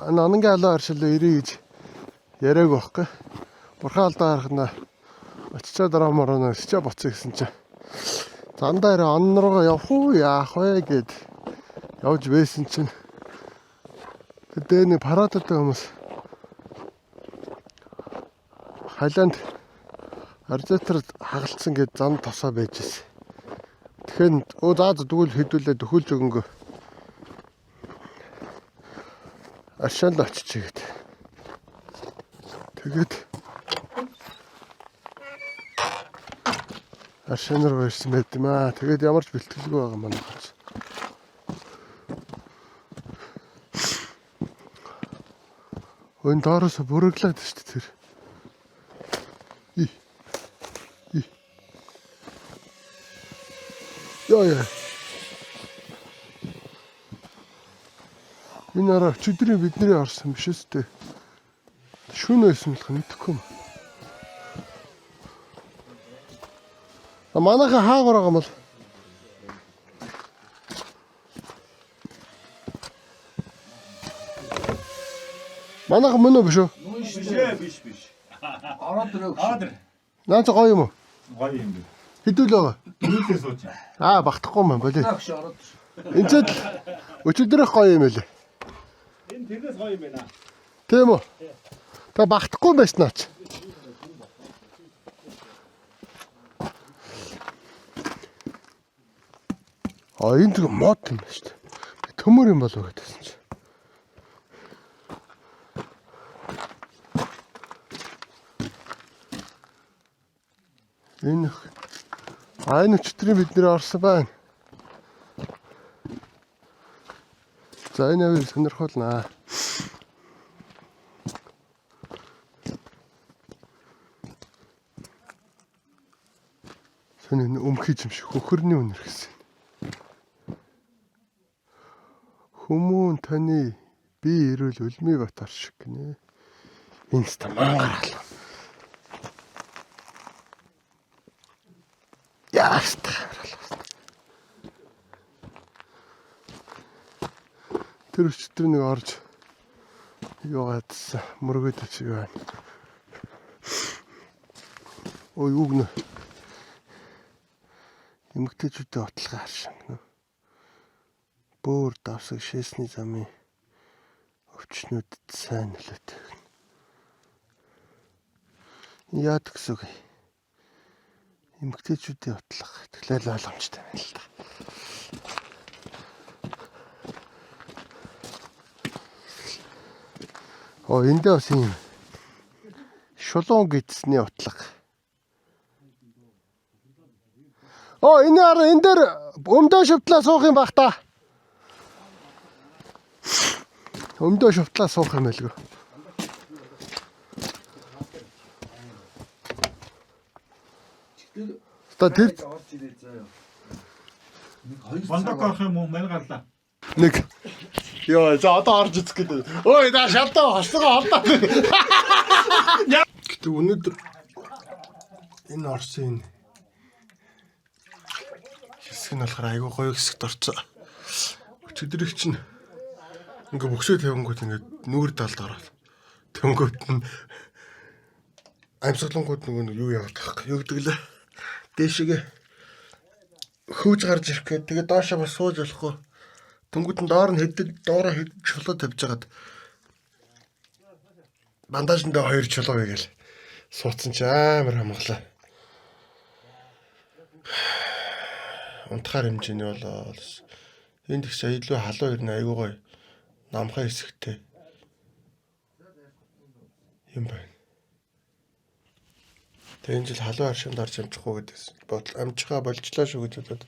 анангийн алаа аршилаа ирээ гэж яриаг байхгүй. Бурхан алдаа харахна очичаа драмаар өсчөө боцсон гэсэн чинь зандаа ирээ он руу явах уу яах вэ гэд явж байсан чинь тэгээ нэг парадтай хүмүүс хайланд арзатрад хагалцсан гэд зам тосоо байж ирсэн. Тэгэхээр заа дгүүл хэдүүлээ дөхүүлж өгөнгөө. Аршаанд очичихэд. Тэгээд аршаанаар барьсан байт юм аа. Тэгээд ямар ч бэлтгэлгүй байгаа маань гэж. Өн доороос бүрөглээд шүү дээ тэр. Яа. Энэ араа өчигдрийн бидний орсон биш үстэй. Шүүн байсан болох мэдэхгүй юм. Манайха хаагаар байгаа юм бол. Манайха мөн үү биш үү? Биш. ороод ирээ Наач гоё юм уу? Гоё юм бэ. Хэдүүл байгаа? Нийлээ сууч. Багтахгүй юм болоо. Энд ч өчигдрөх гоё юм байлээ. Энэ тэрнээс гоё юм байна. Тийм үү? Тэгээ багтахгүй байснаач. Энэ тэг мод юм байна шүү дээ. Төмөр юм болов гэдсэн чи. Энэ өчтөрийн бидний орсон байна. За энэ авир сонирхолнаа. Сонин өмхий юм шиг хөхөрний үнэр гэсэн. Хүмүүн таны би ирүүл үлмий батар шиг гинэ. Инста мангараал. Яаста. Тэр өчтөр нэг орж яваадсан мөргөд чиг байна. Ой үгнэ. Эмэгтэйчүүдийн отлогоо харшин гэнэ. Бөөр давсаг шээсний замын өвчнүүдэд сайн нөлөөтэй. Яад гэсэн үг. Эмэгтэйчүүдийн отлого тэгэхээр ойлгомжтой байна л да. Эндээ бас юм шулуун гидсний утлаг. Энэ араа энэ дээр өмдөө шөвтлээ суух юм бах та. Өмдөө шөвтлээ суух юм байлгүй. Та тэр Бандак орох юм уу? Мань гарлаа. нэг ёо за одоо орж үзэх гэдэг. Ой да шалтаа хослогоо холдоо. Гэтэ өнөөдөр энэ орсын хэсэг нь болохоор айгүй гоё хэсэгт орцоо. Өчигдөр их чинь ингээ бөксөө тавингууд ингээ нүүр талд ороод. Тэнгүүд нь амьсгалангууд нөгөө юу яваад байгаа юм. Юу гэдэг лээ. Дээшгээ хөөж гарч ирэх гээд тэгээд доошоо бас сууж болохгүй. Тэнгүүд нь доор нь доороо чулуу тавьж хагаад бандажндаа 2 чулуу байгээл суудсан чи амар хамглаа. Унтахаар хэмжээний болоо. Энд их сая илүү халуун ирнэ айгүй гоё. Намхаа хэсэгтэй. Юм байна. Тэгээд жил халуун аршинд орж амжихгүй гэдээс бодол амжихаа болжлаа шүү гэж бодоод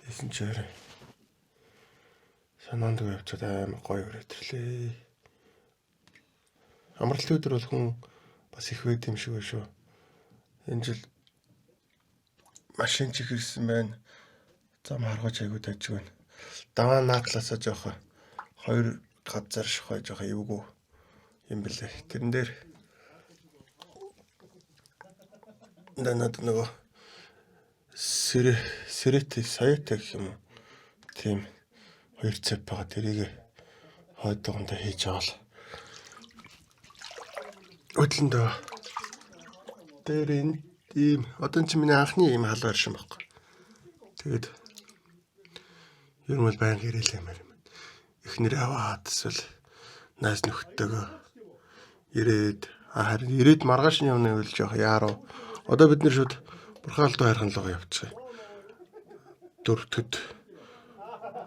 хийсэн ч яарэ. Санаанд явцад амар гоё өрөөд ирлээ. Амралтын өдөр бол хүн бас их байд юм шиг шүү. Энэ жил машин чихэрсэн байна. Зам харгаж айгуу тажиг байна. Даваа наакласаа жоох 2 газар шохой жоох эвгүй юм бэлээ. Тэрэн дээр данад нөгөө сэрэт саятай гэх юм уу. Тийм 2 цэп байгаа. Тэрийг хойдоогондоо хийж авал. Өдлөндөө дээр энэ ийм одоо чи миний анхны ийм халуун аршин байхгүй. Тэгээд ер нь бол баян ирээлээ юм байна. Эхнэр аваад эсвэл найз нөхдөдөө харин ирээд маргааш нь явна гэвэл жоох яаруу. Одоо бид нэр шууд Бурхаалдуу хайрхан лугаа явчихъя. 4 төд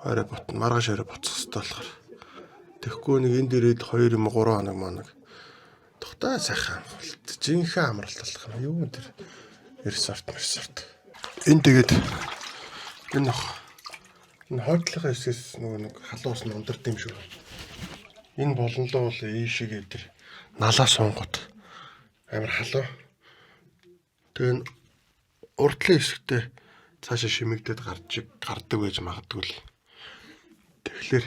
орой ботно. Маргааш орой боцох хэрэгтэй болохоор. Тэгэхгүй нэг энд ирээд 2 юм 3 хоног манаг. Тухтай сайхан амралт. Жинхэнэ амралт болох юм. Юу энэ ресорт. Энд тэгээд энэ хойдлогын хэсгээс нэг халуус нь ундард юм шүү. Энэ болонлоо бол ийшээгээ тэр налаа сунгууд амар халуун. Тэгээ урдлын хэсэгтээ цаашаа шимэгдээд гардаг байж магадгүй л. Тэгэхээр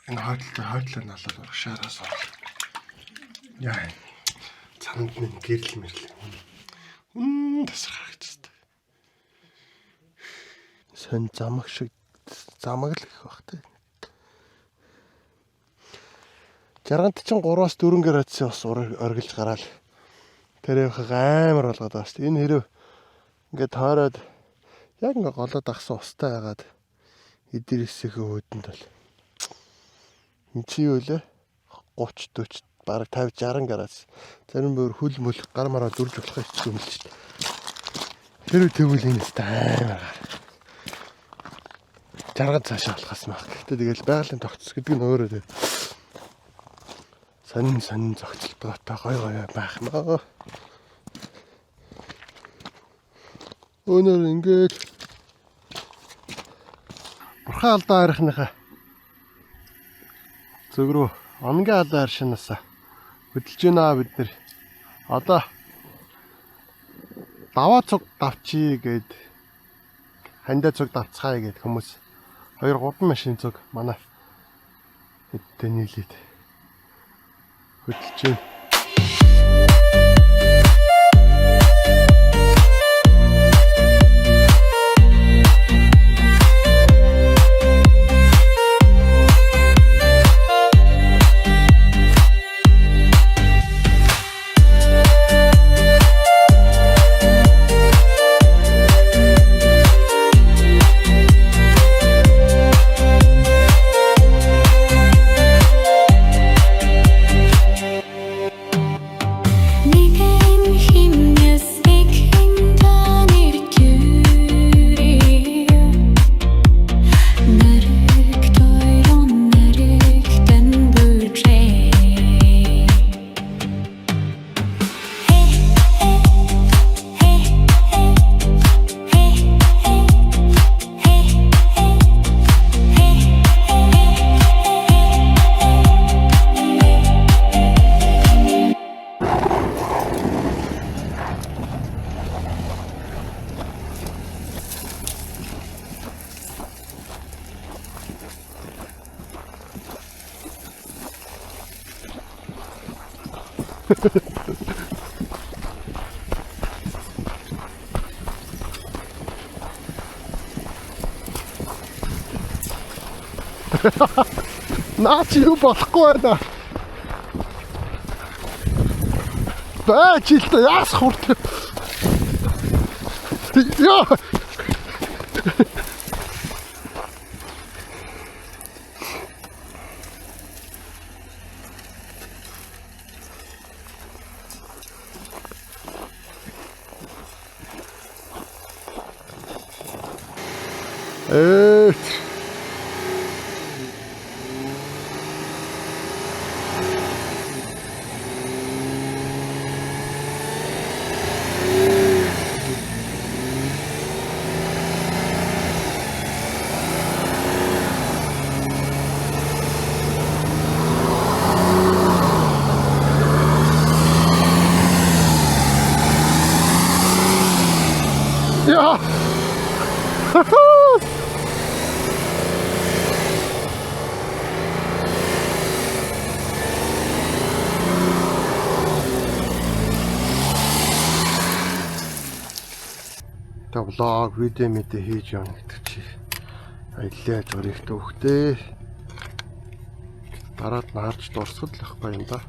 энэ хойдлоо налаад урагшаараас орлоо. Яа. Цанд нэг гэрэл мэрлээ. Тасрах гэж байна. Сэн замаг шиг замаг л их бах тэ. Жаргант чинь 3-аас 4 градусын ус оргилж гараал. Тэр их амар болгоод байгаа шүү дээ. Энэ хэрэг ингээд таарад яг ингээд голоод ахсан устай байгаад эдэрээсээ хөөдөнд бол. Энд чи юу лээ? 30 40 бараг 50 60 градус. Зарим бүр хөл мөл гар мараа дүрж болох хэвчээ юм л шүү дээ. Тэр тэгвэл энэ амар. Жаргал цаашаа болохоос мах. Гэтэ тэгэл байгалийн тогтцол гэдэг нь өөрөө дээ. Сонин зохицолтойгоо гой байх маа. Өнөр ингээд Бурхаалдаа харихныхаа зүг рүү онгийн алаа харшинасаа хөдөлж байна бид нэр. Одоо даваа цуг давчий гээд хандаа цуг давцгаая гээд хүмүүс 2-3 машин цуг манай хэдтэй нийлээд хөдөлж байна. Наач юу болохгүй байна. Баач л та яас хурд. Яа. 야! та влог видео мэдээ хийж явна гэдэг чи аяллаа журих төвхтэй дараад нь харж дурсгал ахгүй юм да.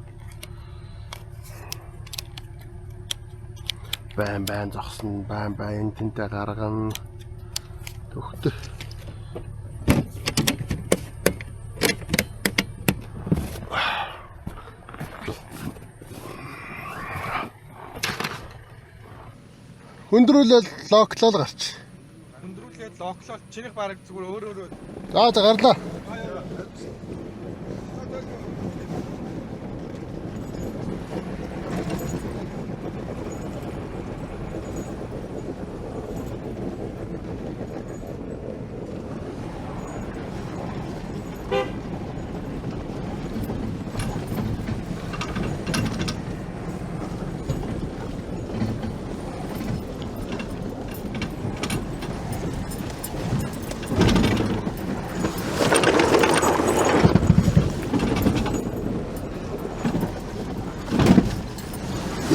Байн зогсон байн тэнтэй гаргана төвхтэй. Хөндрүүлэл локлол гарч. Хөндрүүлээд локлол чинийх бараг зүгээр өөр. За гарлаа.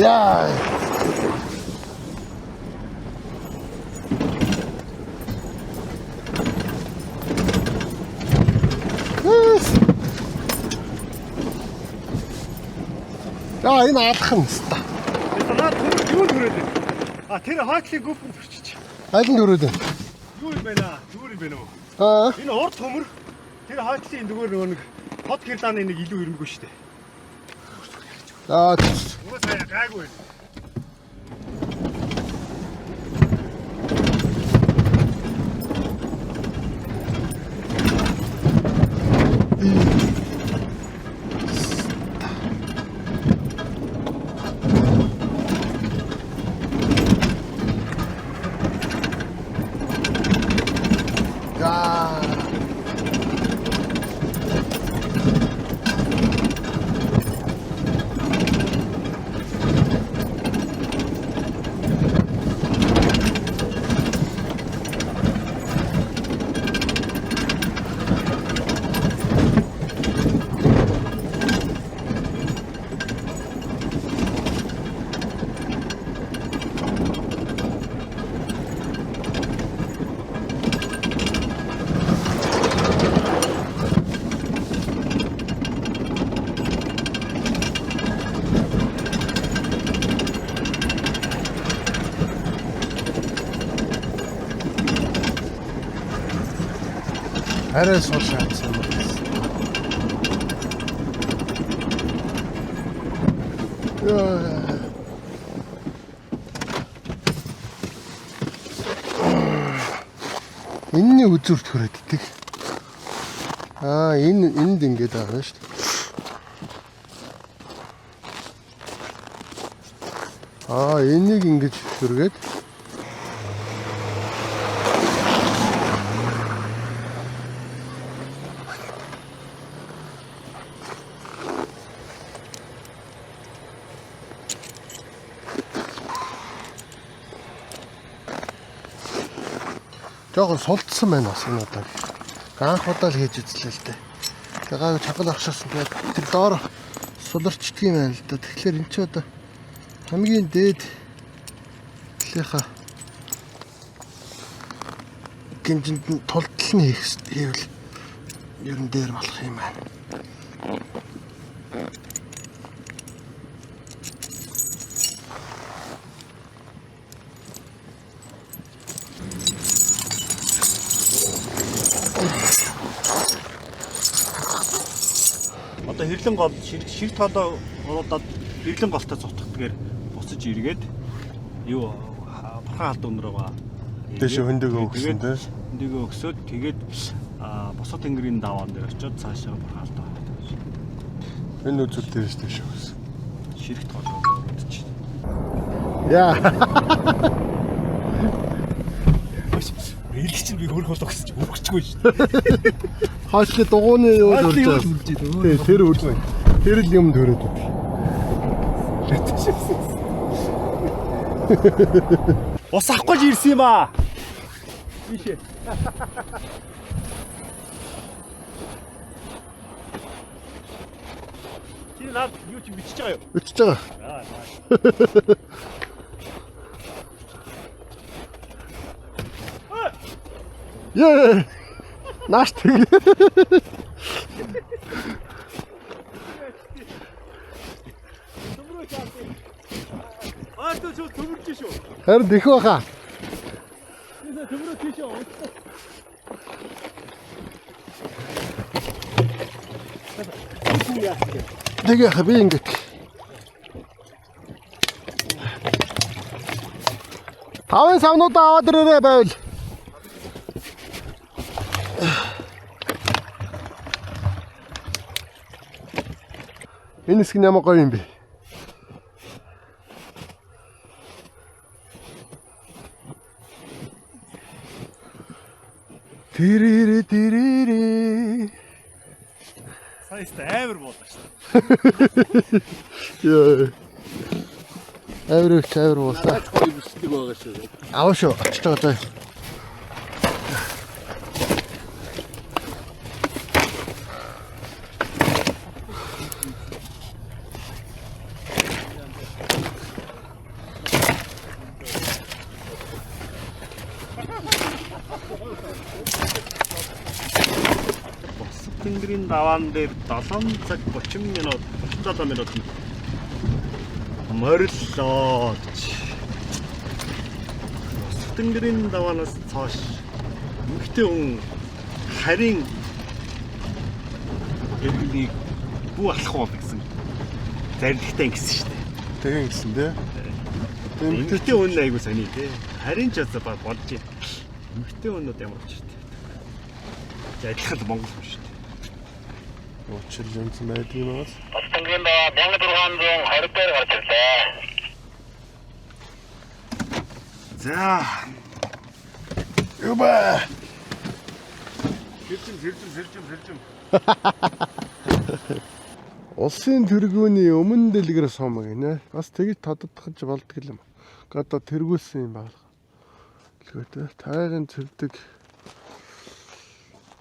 Yeah. За энэ алах юм хэвээр. Наа түр юу төрөөд вэ? А тэр хаачлыг гүп төрчих. Аль нь төрөөд вэ? Юу юм бэ наа? Юу юм бэ нөө? Энэ урд төмөр тэр хаачлын зүгээр нөгөө нэг хот гэрлааны нэг илүү өрөнгөө шүү дээ. За Уус хаяа гайгүй. арай сул шаардсан юм байна. Энэний үзүүрт хүрээд идэх. Энд ингэж байгаа шүү дээ. Энийг ингэж хүргээд жоохон сулдсан байна бас энэ удаа. Анх удаа л хийж үзлээ л дээ. Тэгээ чагал агшаасан тэгээд тэр доор суларчдаг юм байна л да. Тэгэхээр эн чинь одоо хамгийн дээд талынхаа гинжинд нь тултал нь хийвэл ер нь дээр болох юм байна. Одоо хэрлэн гол ширх тоолоо уруудаад хэрлэн голтой цутгдгээр буцаж эргээд юу бурхан алд өнөр байгаа Дэше хөндөөгөө өгсөн те. Хөндөөгөө өгсөд тэгээд босоо тэнгэрийн даваан дээр очиод цаашаа бургаалтаа. Энэ үзүүл дээрс дэше өгсөн. Ширхт голоо өгдөж. Яа. Ирэх чинь би хөрөх болоо гэсэн чинь өргөчгүй шүү. Хаачлаа дугууны юу л урьж байгаа. Тий, тэр үлгүй. Тэр л юм төрөөд үү. Ус авахгүй л ирсэн юм аа. Бишээ. Чи наад юу ч бичиж байгаа юу? Өчөж байгаа. Яа. Нааш тэг. Аач төмөрч шүү. Харин дэх баха. Төмөрч шүү. Тэгээ хаби ингэж. Тавын савнуудаа аваад ирээрэй байвал. Энэ хэсэг нь ямар гоё юм бэ? Тирири. Саяста амар болоо шүү. Яа. Авир боллоо. Гоё бэлтгэг байгаа шүү. Аваа шүү. Очиж байгаа даа. Тэнгэрийн даваан дээр 7 цаг 30 минут 37 минут морилоо. Тэнгэрийн даваанаас цааш эмэгтэй хүн харин эргэлийг бүү алах уу гэсэн зарилгатай ингэсэн шүү дээ. Тэгээ ингэсэн дээ. Эмэгтэй хүн айгуу сони тий. Харин ч одоо болж байна. Эмэгтэй хүнүүд ямар ч шүү дээ. Адилхан Монгол хүн шүү дээ. Учир юмс байдаг юм аа. Тэнгэрийн даваа 1620 дээр гарч ирлээ. За. Юба. Сэржим. Улсын тэргүүний өмнө дэлгэр сум гинэ. Бас тэгж тоддохж болдго юм. Одоо тэргүүлсэн юм байна. Дэлгөөтэй тайган цэвдэг.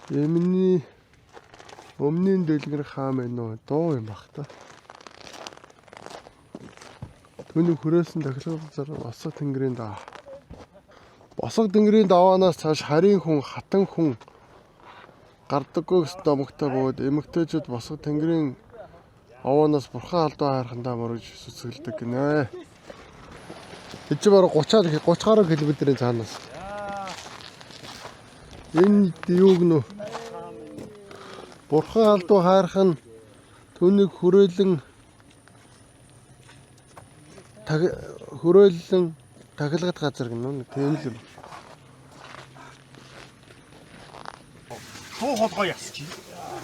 Эмний өмнгийн дэлгэр хаам байна уу? Дуу юм бах та. Түүний хүрээсэн тахилгын зар босог тэнгэрийн даа. Босог тэнгэрийн даваанаас цааш харийн хүн, хатан хүн гардаггүй гэсэн домогтой бөгөөд эмэгтэйчүүд босог тэнгэрийн овоноос бурхан алдаа хайрхандаа мөрөж сүсгэлдэг гинэ. Эцэг бараг 30 гаруй километрийн цаанаас. Энэ юу гэнэ? Бурхан алдаа хайрх нь түүнийг хүрээлэн тахилгад газар гэнэ. Тийм л юм. Хуу холгоо ясч.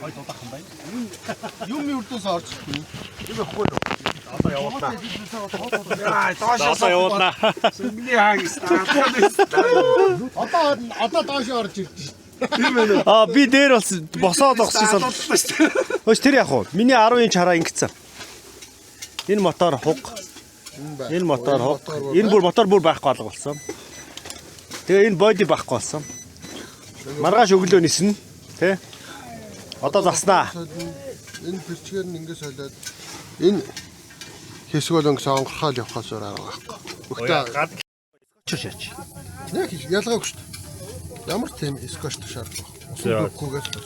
Гой дулаах юм байна. Юм үрдээс орж ирсэн. Энэ ахгүй юу? Одоо явуулнаа. Одоо явуулнаа. Миний хаагис. Одоо доош орж ирсэн. Би дээр бас босоод огсчихсан. Хөөс тэр яг уу. Миний 10 инч хараа ингэсэн. Энэ мотор хуг. Энэ мотор хуг. Энэ мотор бүр байхгүй алга болсон. Тэгээ энэ боди байхгүй болсон. Маргааш өглөө ниснэ. Тэ? Одоо заснаа. Энэ бэрчгээр нь ингэ солиод энэ хэсэг бол ингэ онгорхол явахаас өөр арга байхгүй. Өгтөө Чушаач. яг ялгаагүй шүү дээ. Ямар тийм скоч шаардлага. Усгүйгээс байна.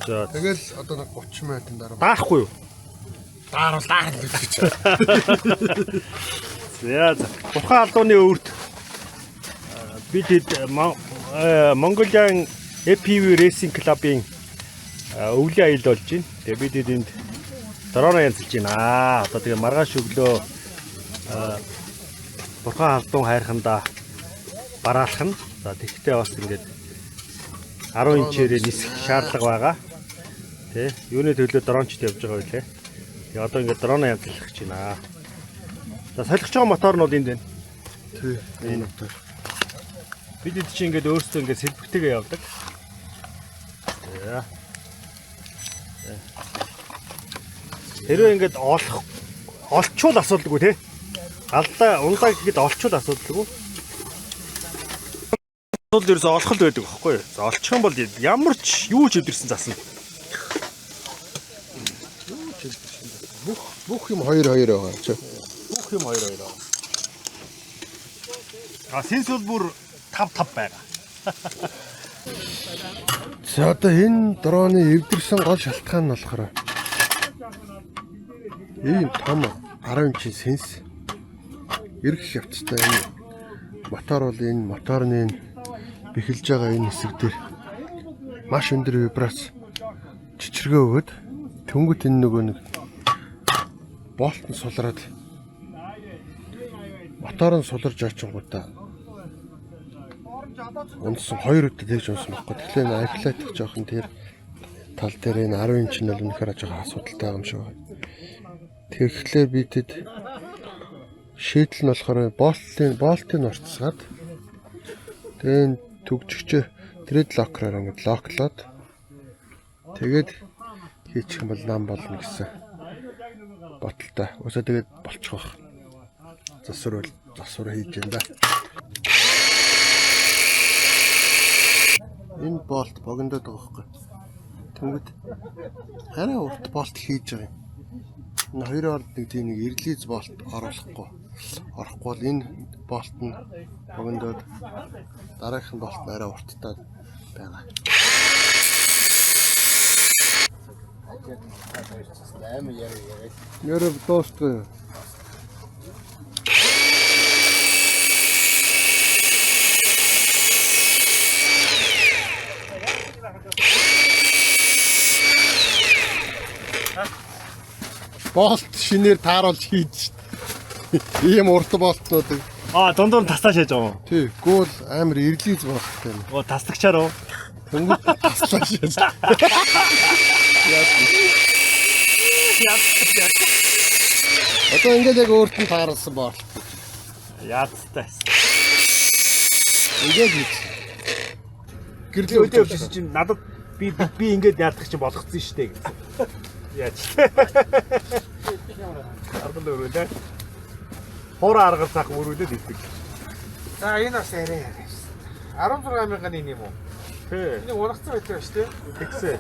За. Тэгэл одоо нэг 30 минутын дараа Даахгүй юу? даарал гэж. За. Бурхан алдууны өвөрт бид Mongolian APV Racing Club-ийн өвлийн аялал болж байна. Тэгээ бид энд дрон янзлж байна. Одоо тэгээ маргааш өглөө Бурхан алдун хайрхандаа бараалах нь За тэгтээ бас ингээд 10 инчээрээ нисэх шаардлага байгаа. Тэ юуны төлөө дрончд явж байгаа байлээ. Тэгээ одоо ингээд дроно янзлах гэж байна. За солих байгаа мотор нь бол энд байна. Тий. Энэ мотор. Бид эд чинь ингээд өөрсдөө ингээд сэлбэгтэйгээ явдаг. Хэрвээ ингээд олчвол асуудалгүй те. Алдаа ундаа гэхэд олчвол асуудалгүй. Асуудал ерөөсө олох л байдаг байхгүй юу? За олчих юм бол ямар ч юу ч өдөрсөн засна. Бүх юм 2-2 байгаа чи. Бүх юм 2-2 аа. Сенс бол бүр 5-5 байгаа. За одоо энэ дроны эвдэрсэн гол шалтгаан нь болохоор ийм том 10 инчийн сенс эргэх явцтай энэ мотор бол энэ моторны бэхэлж байгаа энэ хэсэг дээр маш өндөр вибрац чичиргээ өгöd тэнгуут энэ нөгөө нэг болт нь сулраад мотор нь суларж очингуудаа унсан 2 өдөр тэгж унсан байхгүй. Тэгэхээр энэ айфлайтх жоохон тэр тал дээр энэ 10 инч нь бол үнэхээр жоохон асуудалтай байгаа юм шиг байна. Тэгэхээр би тэд шийдэл нь болохоор болтын уртсгаад тэгээд түгжигчээ thread locker-аар ингээд локлоод тэгээд хийчих юм бол нам болно гэсэн боталтай. Өсөө тэгээд болчих واخ. Засвар хийж энэ да. Энэ болт богиндод байгаа байхгүй. Тэнгүүд хараа урт болт хийж байгаа юм. Энэ хоёроор нэг тийм нэг ирлиз болт оруулахгүй. Орохгүй бол энэ болт нь богиндод дараагийн болт нь арай урттай байгаа. Ярэ дуусгүй. Болт шинээр тааруулж хийж ийм урт болтнуудыг Дундуур тастаа шээж байгаа юм. тий гол амар ирлиз болттой юм. Тастагчаар уу? Тэнгүүд таслаа шээж. Одоо ингээд яг өөрт нь тааруулсан болт. Яацтай. Ингээд хийх. Гэрлээ өдөө явчихсан чинь надад би ингээд яадах чинь болгоцсон шүү дээ гэсэн. Яаж. Аргал өрөөлээ. Хора аргал цаах өрөөлөд ирдэг. За энэ бас арай. 16,000-ын юм уу? Тий. Энийг унагцсан байдаг шүү дээ. Тэгсээ.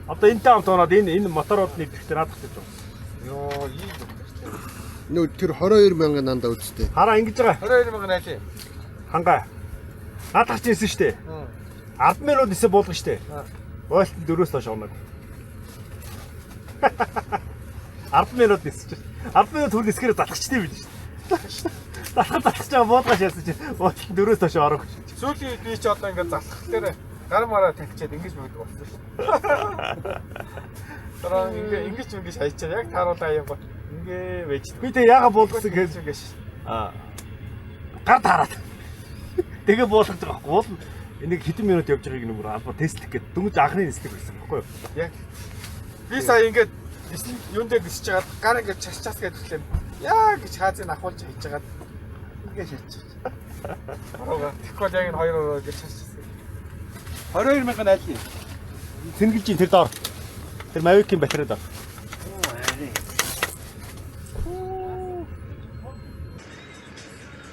Одоо энтэй хамт оноод энэ моторуудны идэвхтэй наадах гэж байна. Йоо, ийм. Нөө тэр 22,000 нандаа үсттэй. Хараа ингэж байгаа. 22,000 айлээ. Хангаа. Наадах гэсэн шүү дээ. 10 минут нисээ буулгах шүү дээ. Бойлт 4-өөс доош оноо. 10 минут нисэж. 10 минут хүрэх нисгэрээ залхачтай байл шүү дээ. Залхаж байгаа буулгаж яасан чинь бойлт 4-өөс доош орох. Сүүлийн би ч одоо ингээд залхах дээр гар мараа тавьчаад ингэж бүгд болсон шүү дээ. Дараа ингэж хайчаа яг тааруулаа юм ба. Ингээ вэж. Би тэг яага буулгасан гэж ингэж. Гар таараад. Тэгээ буулгаж байгаа байхгүй. Уул энийг хэдэн минут явж байгааг нөмөр албаа тестлэх гээд дөнгөж анхны нислэг гэсэн байхгүй юу? Яг би сая ингээд юун дээр гисэж чагаад гар ингээд часчаас гэж хэлэм. Яа гэж хаазыг ахуулж хийж чагаад ингээ шатчих. Арга тэгвэл яг энэ хоёр гэж часчаас. 22,000 айлын. Сэнгэлжийн тэр доор. Тэр Mavic-ийн батарей доор.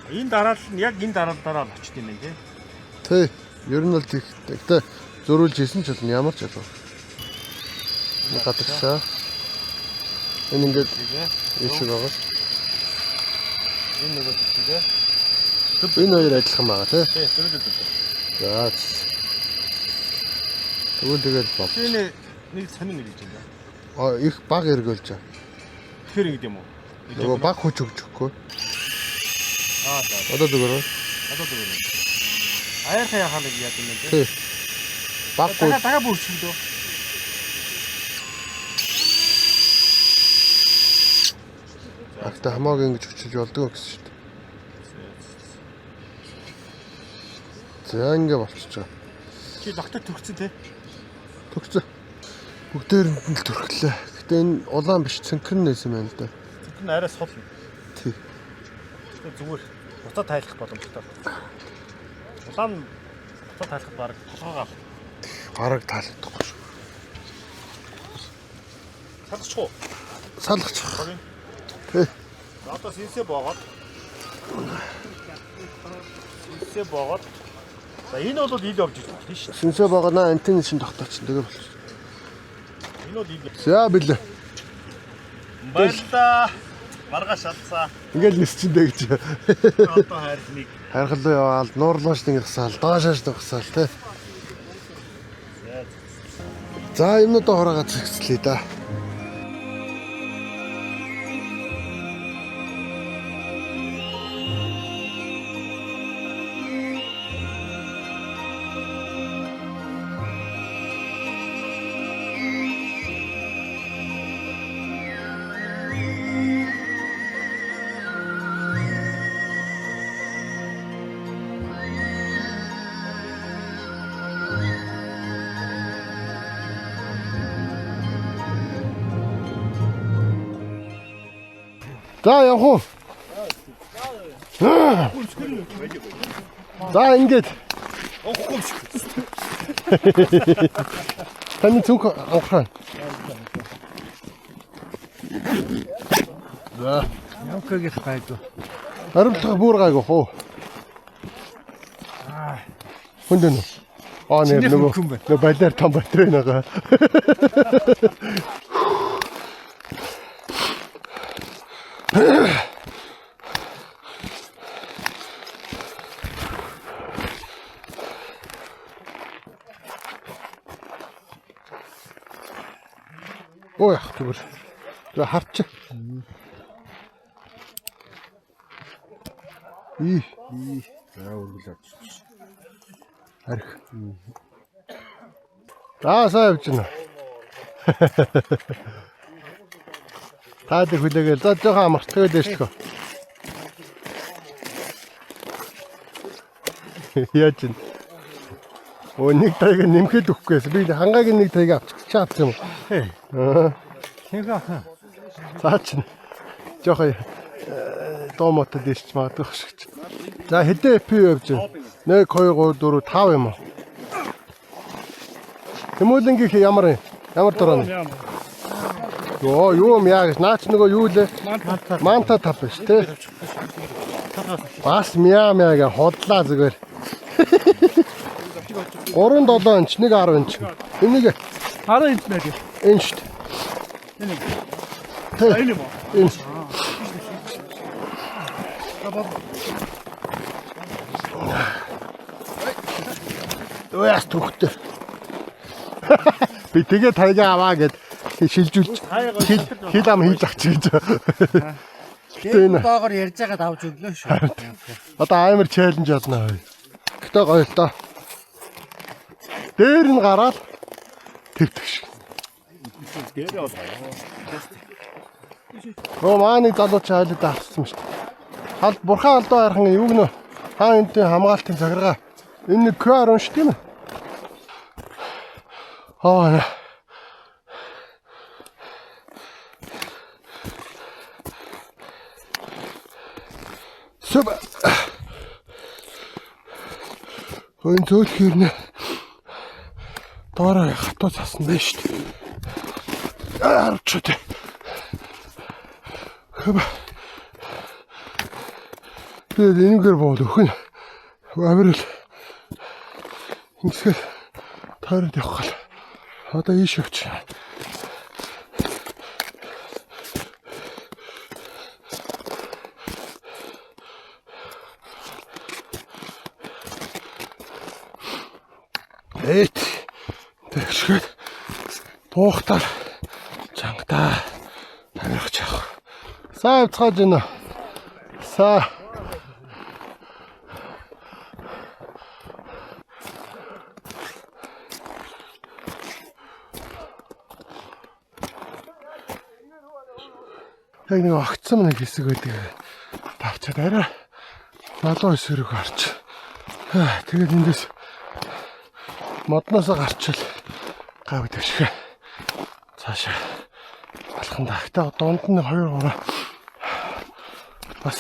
Энэ дараал нь яг энэ дараа л очт юм ээ. Тий. Ер нь бол тэгтээ зөрүүлж хийсэн ч бол ямар ч ялгаа. Нэг гадагшаа. Энэ ингээд ийшээ байгаа. Энэ нөгөө тийгээ. Энэ хоёр адилхан байгаа тий. Тий, зөрүүлээд үү. За. Тэгвэл тэгэл бол. Энэ нэг сонин нэг гэж юм да. Их баг эргүүлж байгаа. Тэгэхээр ингэдэм үү? Нөгөө баг хүч өгөхгүй. За. Одоо зүгээр. Аяар хаяа хаалт яа гэм бэ? Тий. Баг хүч. Тага бүрчлөө. Ахта хамаагүй ингэж өчөж болдгоо гэсэн шүү дээ. За ингэ болчихж байгаа. Чи лагтад төгцсөн те. Төгсөө. Бүгдээрэнд нь л төрхлөө. Гэтэ энэ улаан биш цэнхэр нээсэн байна л да. Цэнхэр нь арай сул. Тий. Тэгвэл зүгээр буцаа тайлах боломжтой. Улаан буцаа тайлах баг толгоогоо Гараг таалагдахгүй шүү. салгачих уу? Салгачих. За одоо синсээ боогоод. Синсээ боогоод. За энэ бол ил явж ирсэн тийм шүү. Синсээ багнаа антенн шин тогтооч. Тэгээ болчих. Энэ бол ил. За билээ. Баярлаа. Маргааш шатсаа. Ингээл нисчиндээ гэж. Одоо хайрлыг. Хайрхалуу яваал, нуурлаач нэгсаал, даашааш нэгсаал тий. За юмнуудаа хураагаад зэгслээ да. За явах уу? За ингээд. Таны цүнх анхаа. За. Явкагийн гайгүй. Аримтлага бүр гайгүй хоо. Хүндэн. Нөгөө балиар том батрын байгаа. Ой ах зүгээр. За харч. За үргэлж авчих. Харих. За сайн явж байна. Таад хүлээгээл за жоохон амартгаа дэвшгүй. Яаж вэ? Нэг тайг нэмэхэд өгөхгүйс. Би хангаагийн нэг тайг авчих чадсан юм. Аа. Хинг ахаа. Цаач. Жоохон томото дэвшч магадгүй шиг. За хэдэн FP явж байна? 1 2 3 4 5 юм уу? Тэмүүлэнгийн ямар дураа вэ? Йоо, юу юм яа гэж наач нөгөө юу лээ? Манта тав биш тий. Бас мяа гэ хотлаа зүгээр. 3-7 инч, 1-10 инч. Энийг 10 инч нэ. энэ шүү дээ. Энэ юм уу? Энэ. Яас түүхтэй. Би тэгээ тайгаа аваа гэд шилжүүлж хил ам хийж авчих гэж. Тэр доогоор ярьж байгаад авч өглөө шүү. Одоо амар челленж болно. Гэтэ гоё л доо. Дээр нь гараад тэрдэг шиг. Оо мааны залууч хайлт авчихсан шүү. Хал бурхан алдаа хархан юу гэнэ? Хаа энтэй хамгаалтын цагиргаа. Энэ QR шүү тийм ээ. Аа. Супер. Өн зөөлхөрнө. Доороо хатуу цасан байна шүү дээ. Арчууд. Хэвээ. Тэгээд энэгээр бод өхөн. Авирал. Ингэсээр тойроод явах гал. Одоо ийш явчих. Эт. Тэгшгээд буухтаар чангатаа тавих чах. Сайн явцгааж байна. Са. Яг нэг огцсон нэг хэсэг байдаг. Тавчаад арай 70 эсрэг харч. Тэгээд эндээс модноос гарчил гавд ашиг. Цаашаа алхам дахтаа дунд нь 2 3 бас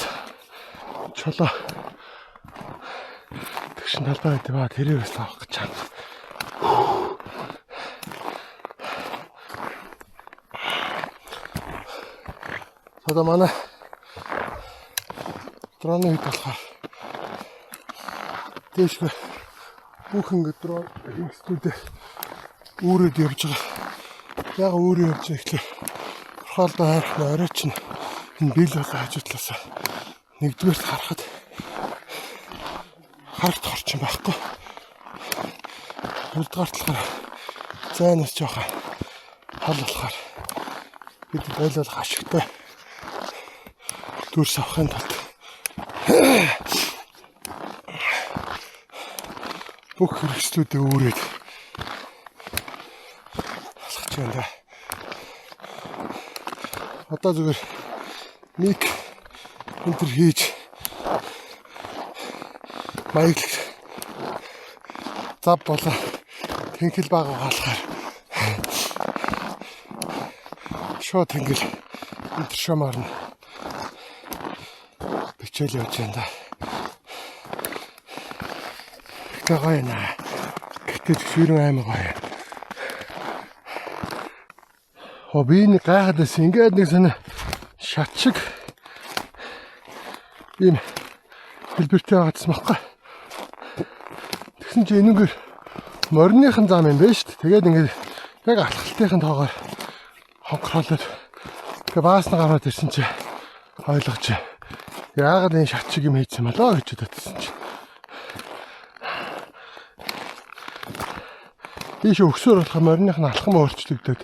чулуу тэгшин талбай гэдэг ба тэрийг бас авах гэж байна. Одоо манай дроны хэд болохоор дэшгүй бүх ингэ дрон институтэ үүрээд явж байгаа. Яг өөрөө явж байгаа гэхлээр орхоолдоо хайрах орой чинь энэ бил болоо хажуудлаасаа нэгдүгээрт харахад харагт орчин байхгүй. Хоёрдугаар талаар зайнаас жоохон хол болохоор бид байлуулах ашигтай дүрс авахын тулд бүх хэрэгслүүдээ үүрээд алхаж байна. Одоо зүгээр нэг энтер хийж маяг зав болоо тэнгэл бага хаалахаар шууд тэнгэл энтер шамаарна бичээл явж байна да. Тэгтээ гоё нэ. Гэтээ зөвхөн аймаг гоё. Би нэг гайхадас ингээд нэг сонь шат шиг ийм хэлбэртэй байгаадсан байхгүй. Тэгсэн чи энэгээр мориныхан зам юм байна шүү дээ. Тэгээд ингээд яг алхалтын тоогоор хонхролоод тэгээ баасна гараад ирсэн чи ойлгож яагаад энэ шат шиг юм хийсэн болоо гэж бодсон чи. Ийш өгсөөр болох мориных нь алхам өөрчлөгдөд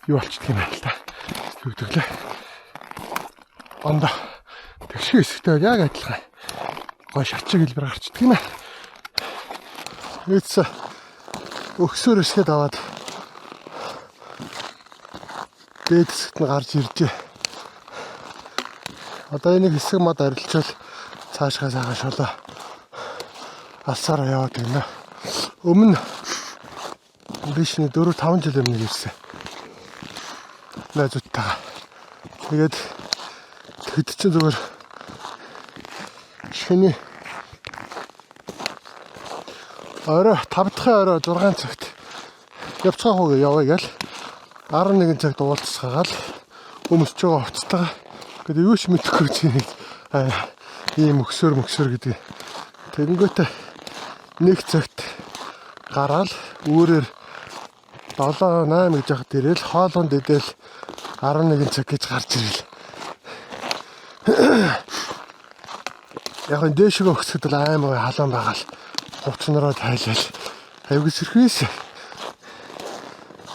юу болчихдөг юм байна л да. Төгдөглөө. Ондоо тэгшээ хэсэгтэй яг адилхан гой шатчиг хэлбэр гарчдаг юм аа. Эцээ өгсөөр хэсгээд аваад дээд хэсэгт нь гарч иржээ. Одоо энийг хэсэг мод арилчвал цаашгаа сайхан шолоо алсаараа яваад байна. Өмнө биш нэг 4-5 жил өмнө ирсэн. Найзуудтайгаа. Тэгээд хэд ч зүгээр шинэ орой 5 дахь орой 6 цагт явцгаах уу яваа гээл 11 цагт уулзсаагаал өмсөж байгаа хувцастайгаа гэдэг юу ч мэдэхгүй чинь ийм өксөр гэдэг. Тэгэнгүүтээ нэг цагт гараал үүрээр 7-8 гэж яхад ирээл хоолонд идэл 11 цаг гэж гарч ирэл. Яг энэ дэшиг өгсөд л аймаг халуун байгаа л хувцснараа тайлал авиг сэрхээс.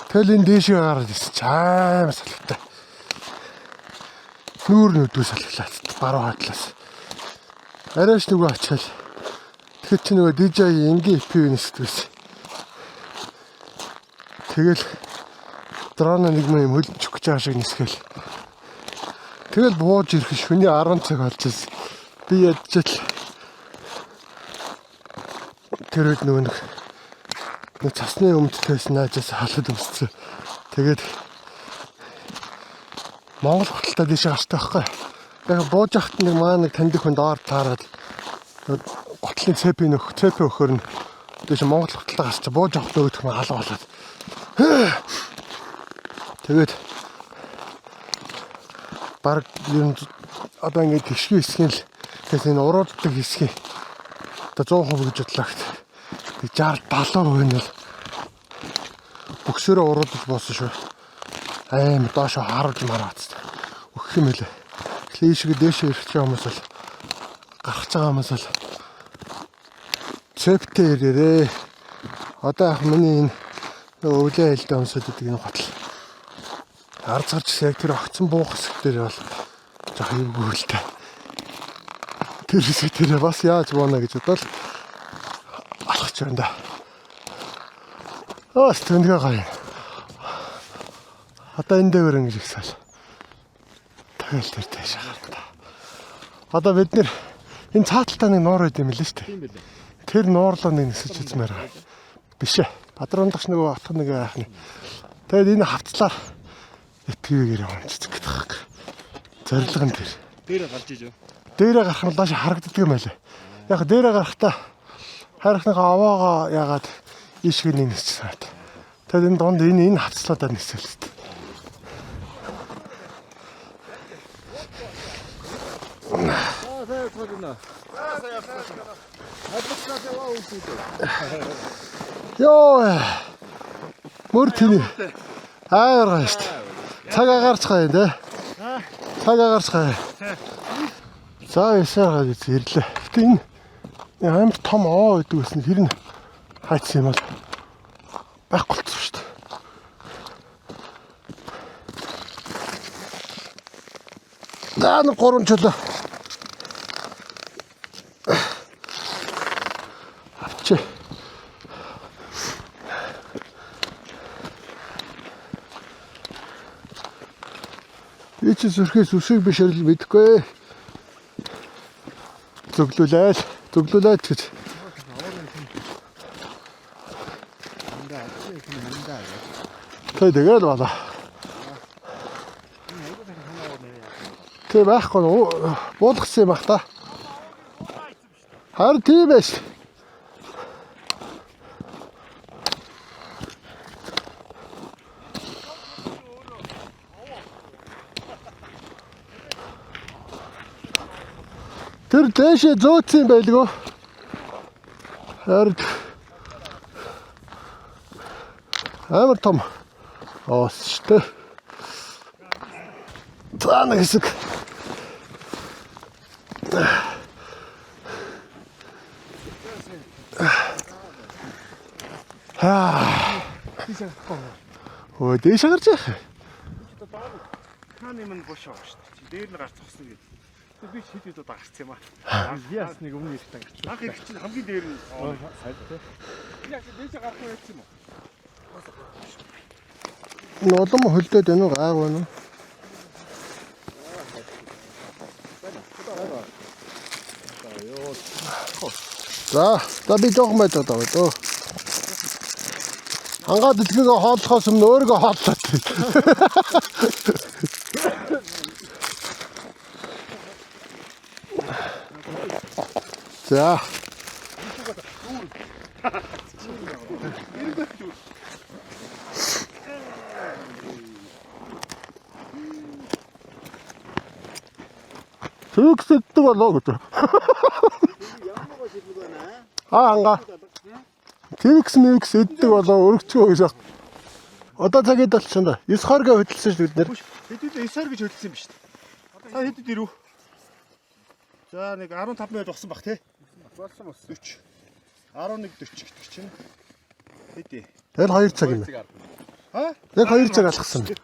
Тэгэл энэ дэшиг гараад ирсэн чаам салхитай. Нүүр нүдүү салхилаад баруун хатлаас. Арайш нөгөө ачаал. Тэгэхээр чи нөгөө DJ ингийн FPV-ээс байсан. Тэгэл дрона нэг юм хөлж өгч байгаа шиг нисгээл. Тэгэл бууж ирэх шөнийн 10 цаг болж ирсэн. Би ядчил тэрүүд нөгөө нэг цасны өмдтөөс наажаас халаад өмссөн. Тэгээд Монгол хотолтой дэше гарчтай байхгүй. Яг бууж ахт нэг маа нэг таньдаг хүн доор таараад готлын цэп өхөр нь дэше Монгол хотолтой гарч бууж ахт нөгөөх нь халаа болоод. Тэгээд баг юм одоо ингэ тэгшгүй хэсгийн л тэгээд энэ урууддаг хэсгийн одоо 100% гэж бодлогт 60-70% нь бол бөксөрөө уруудаж боосон шүү. Амар доошо харуулж мараац. Өгөх юм хэлээ. Клишг дээшээ ирэх хүмүүс бол гарах байгаа хүмүүс бол цэвтэй ирээрээ. Одоо ах миний энэ өвлөө хэлдэг хүмүүсүүд гэдэг энэ готл. Ард царч яг тэр огцон буух хэсэг дээр бол жоох юм гүйлтэй. Тэр хэсэг дээр бас яаж боона гэж бодвол алхаж байна да. Аас тэнгээ гай. Одоо энэ дээр ингэж ихсэл. Тэгэл тэр таашаа гарна. Одоо бид нэр Энэ цааталтаа нэг нуур байд юм лээ шүү дээ. Тийм байлээ. Тэр нуурлоо нэг нисэж үзмээр байгаа. Биш ээ. Бадруундагч нөгөө атх нэг яах нь. Тэгээд энэ хавцлаар пивгээр явж цэцэг гэдэг хэрэг. Зорилго нь тэр. Дээрээ гарч ижив. Дээрээ гарах нь доош харагддаг юм байлаа. Яг дээрээ гарахтаа хайрхныхаа овоогоо яагаад ийшг нэг нисэж санаад. Тэгээд энэ донд энэ хавцлуудаар нисэл шүү дээ. Йоо. Мөр тэний. Ааргаа шүү дээ. Цаг агаарч гая нэ. Цаг агаарч гая. За ясаа гэж ирлээ. Гэтэ энэ амар том оо гэдэг үсэн тэр нь хайцсан юм бол байхгүй болчихсон шүү дээ. Даа нэг 3 чөлөө. Авчи. Би чи зүрхээс үсэг биш л мэдэхгүй. Зөвлүүлээд гэж. Тэгээд бала. Тэг байхгүй буулгасан юм бах та. Харин тийм байж. Тэр дэшээ зөөцсөн байлгүй. Харин амар том оос штэ. Таана хэсэг. Өө дэшээ гарч яах. Хааны минь бош байгаа шүү дээ. Дээр нь гарч зогсон гэдэг. Би хэд удаа гарцсан юм аа. Яас нэг өмнө ихтэй гарцсан. Анх их чинь хамгийн дээр нь сайд тий. Яг дээшээ гарах уу яцсан юм уу? Нулам хөлдөөд байна уу гайг байна уу? За би жоохон байд одоо дөө. Ангаад дэлхийгээ хооллохоос өмнө өөрийгөө хооллоод. За. Төгсөддөг болоо гэж. Ангаа. Төгс өддөг болоо өргөцгөө гэж. Одоо цагид болчихсон да. 9:20 хөдөлсөн шүү бид нэр. Хэдүүд 9:00 гэж хөдөлсөн юм шүү дээ. Та хэдүүд ирв? За нэг 15 минут болсон бах тий. Болсон 40. 11:40 гэдэг чинь. Хэдий. Тэгэл 2 цаг юм байна. Аа? Яг 2 цаг алгасан. 2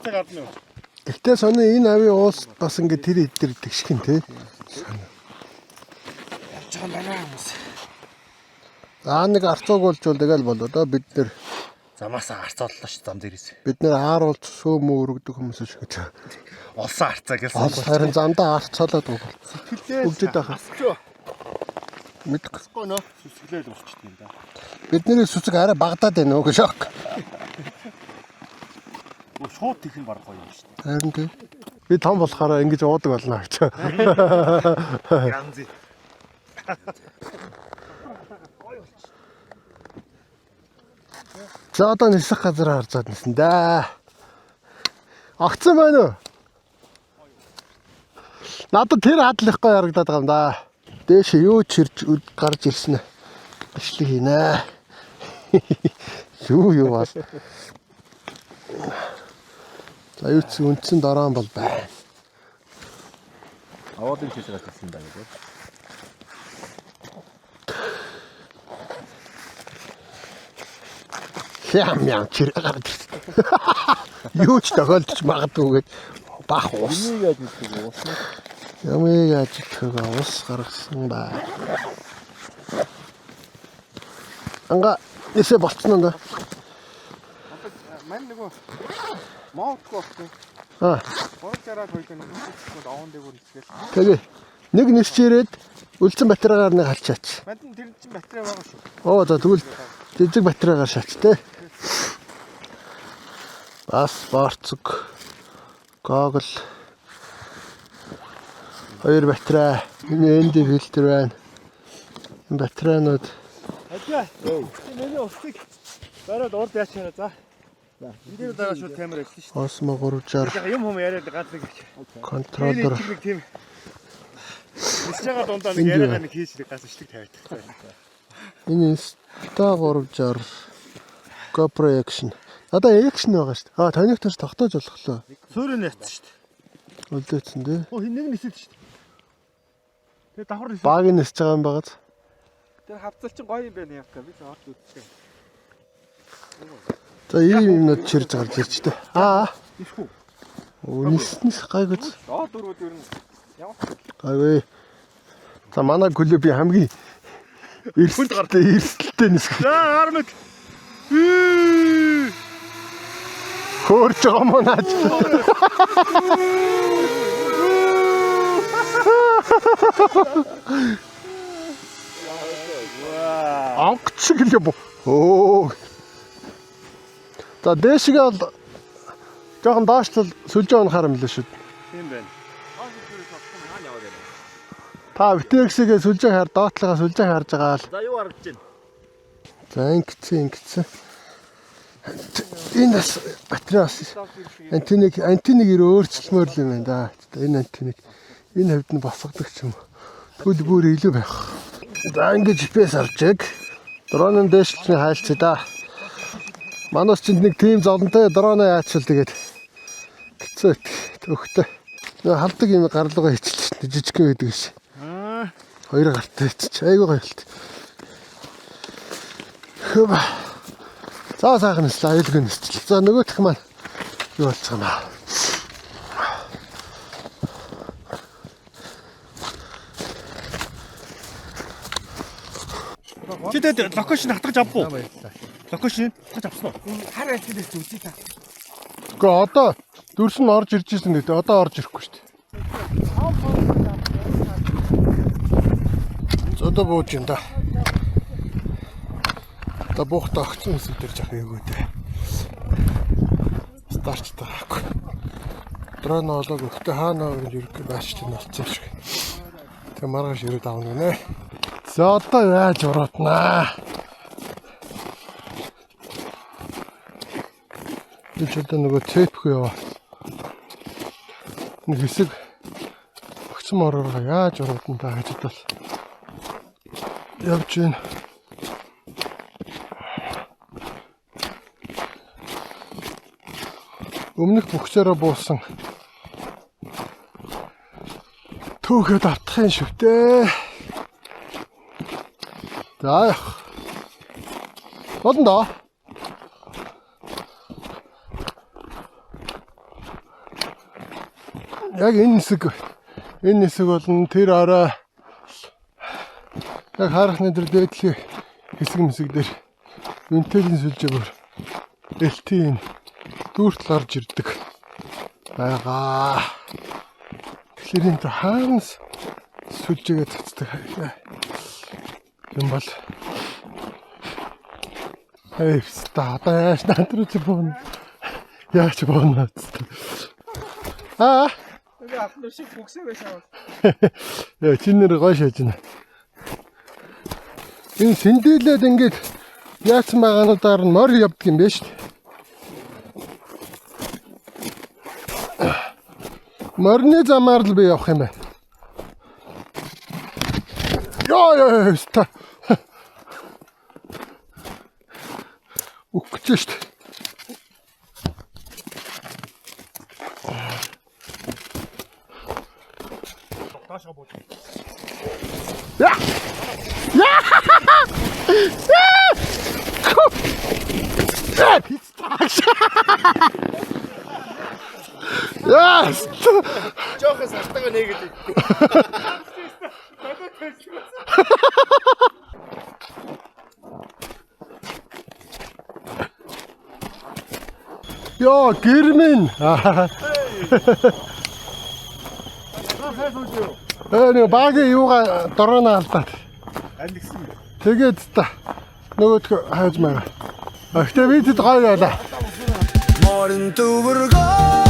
цаг ардна юу? Гэхдээ сони энэ авийн уус бас ингэ тэр идэр тэгшгэн тий. Явж байгаа байна хүмүүс. Нэг арцуугуулж бол тэгэл болоо да бид нэр Замаасаа арцууллаа ш зам дээрээс. бид нэр ааруулж сөөмө өргөдөг хүмүүс шүү гэж. Олсон арцаа гэсэн. Ол харин замдаа арцаалаад өгөх. Бүгдэд байгаа. Мэдхгүй нөө сүсгэлээл болчихсон юм да. бидний сүцэг арай багдаад байна уу гэж аах. Шууд их нь баг гоё юм шүү дээ. Харин тий. Би том болохоор ингэж уудаг болно гэж. Янзи. За одоо нисэх газар харцаад нисэн да. Огцсон байна уу? Надад тэр хадлахгүй харагдаад байгаа юм да. Дээш юу чирж гарч ирсэн ээ. Бичлэг хийнэ. Юу бас. За юу ч үндсэн дороон бол байна. Аваадын шишээ гацсан даа гэдэг. Хям чир гараад ирсэн. Юу ч тохиолдож магадгүй гэж бах уус. Энийг яаж мэддэг уус нь? Ямыг ажиглахыг уус гаргасан ба. Анга эсэ болцсон уу? Мань нөгөө моотгүй болсон. Аа. 3 жараад хоёул нэг аван дээгүүр хийгээл. Тэгээ. Нэг нэрч ирээд үлдсэн батарейгаар нэг халчаач. Манд тэр чинь батарей байгаа шүү. Оо за тэгвэл жижиг батарейгаар шаач те. Бас спортцог гогл 2 батарей. Энэ энд фильтр байна. Энэ батарейнууд Ажаа. Миний усыг бараад урд яач хараа за. Энд дээр дараа шууд камер ажиллана шүү. Osmo 360 дээ. Юм юм яриад ганцлаг гэж. контроллер. Нэг тийм Нисэж байгаа дундаа нэг яриагаа нэг хийшрэг гас ишлэг тавиад. Энэ Insta 360 GoPro Action. Одоо Action байгаа шүү дээ. Аа таних төрс тогтоож болохлоо. Суурь нь ятсан шүү дээ. Үлдээсэн дээ. Оо нэг нисэж шүү дээ. Тэгээ давхар нисэж. Баг нисэж байгаа юм багаз. Тэр хавцал чинь гоё юм байна явах гэж би орж үзсэн. За ийм юмнууд чирж гарч ирж дээ. Аа. Нис гайгүй. Доо дөрвүүд ер нь Гайгүй. За манай клубын хамгийн эрсдэлтэй нис. За армаг. Хөөрч байгаа мó наач. Ангач гэлээ бо. Оо. За дээшгээ бол жоохон доошлол сүлжээ унахаар юм лээ шүү. Тийм байна. Та VTX-гээ сүлжээ хаар доотлогоо сүлжээ харж байгаа л. За юу харагдаж байна? За ингэсэн. Энэ бас батареас антеныг өөрчлөмөр л юм байна да. Энэ антеныг энэ хавьд нь босгодог ч юм. Тэгвэл бүр илүү байх. За ингэ GPS авчиг. Дронын дэшлчний хайлт да. Манайс ч нэг тим золонтой дроноо яачвал тэгээд хэцүү төгтөө. Нэг халдаг юм гарлуугаа хийчихлээ шүү дээ. Жижигхэн байдаг ш. Хоёр гартай хийчих. Айгуу гоёлт. Хөб. За сайхан нэслээ, аюулгүй нэслээ. За нөгөөх маань юу болчих юм аа. Чи тэгээд локейшн хатгаж авах уу? Локейшн хатгаж авсан уу? хар айлтгээс үзье та. Гэхдээ одоо дөрс нь орж ирж ирсэн гэдэг. Одоо орж ирэхгүй шүү дээ. Одоо бууж юм да. Одоо буухтаа огцон хэсэг дээр жах ээгүү дээ. Старч таахгүй. Дрон олог өгтө хаана ерөг бааш чинь болцсон шиг. Тэг маргааш ирээд авна гинэ. За одоо яаж урууднаа. Би ч одоо нөгөө цэпх яваа. Нэг хэсэг огцон мороор яаж уруудна та гэж бодвол явж гин. Өмнөх бөхсөрөө буусан түүхэд автах юм шүү дээ. За болно да. Яг энэ хэсэг болон тэр арай яг харахны тэр дээдлийн хэсэг дээр винтелийн сүлжээ бүр LT-ийн дүүрт гарч ирдэг байгаа. Тэгэхээр энэ хаанаас сүлжээгээ цацдаг юм бол ста тааш надрууч боон яач боон. Аа Тэгээ ахнаа шиг бүксээ байшаа. яа чинээр гоё шааж байна. Энэ сэндэлээд ингээд яатсан байгаануудаар нь морь явдаг юм байна шүү дээ. Морины замаар л би явах юм байна. Яа ста. Үхэж шүү дээ. Ja! Ja! Ja! Ja! Жоохос хатгаа нэгэд ихгүй. Ja, Girmin! За сайн сууж юу? Нэг багийн юугаа дорооно алдаад. Тэгээд та нөгөөдгөө хайж байгаа. Гэтэ би тэд гоё байлаа. Морин төвөргөө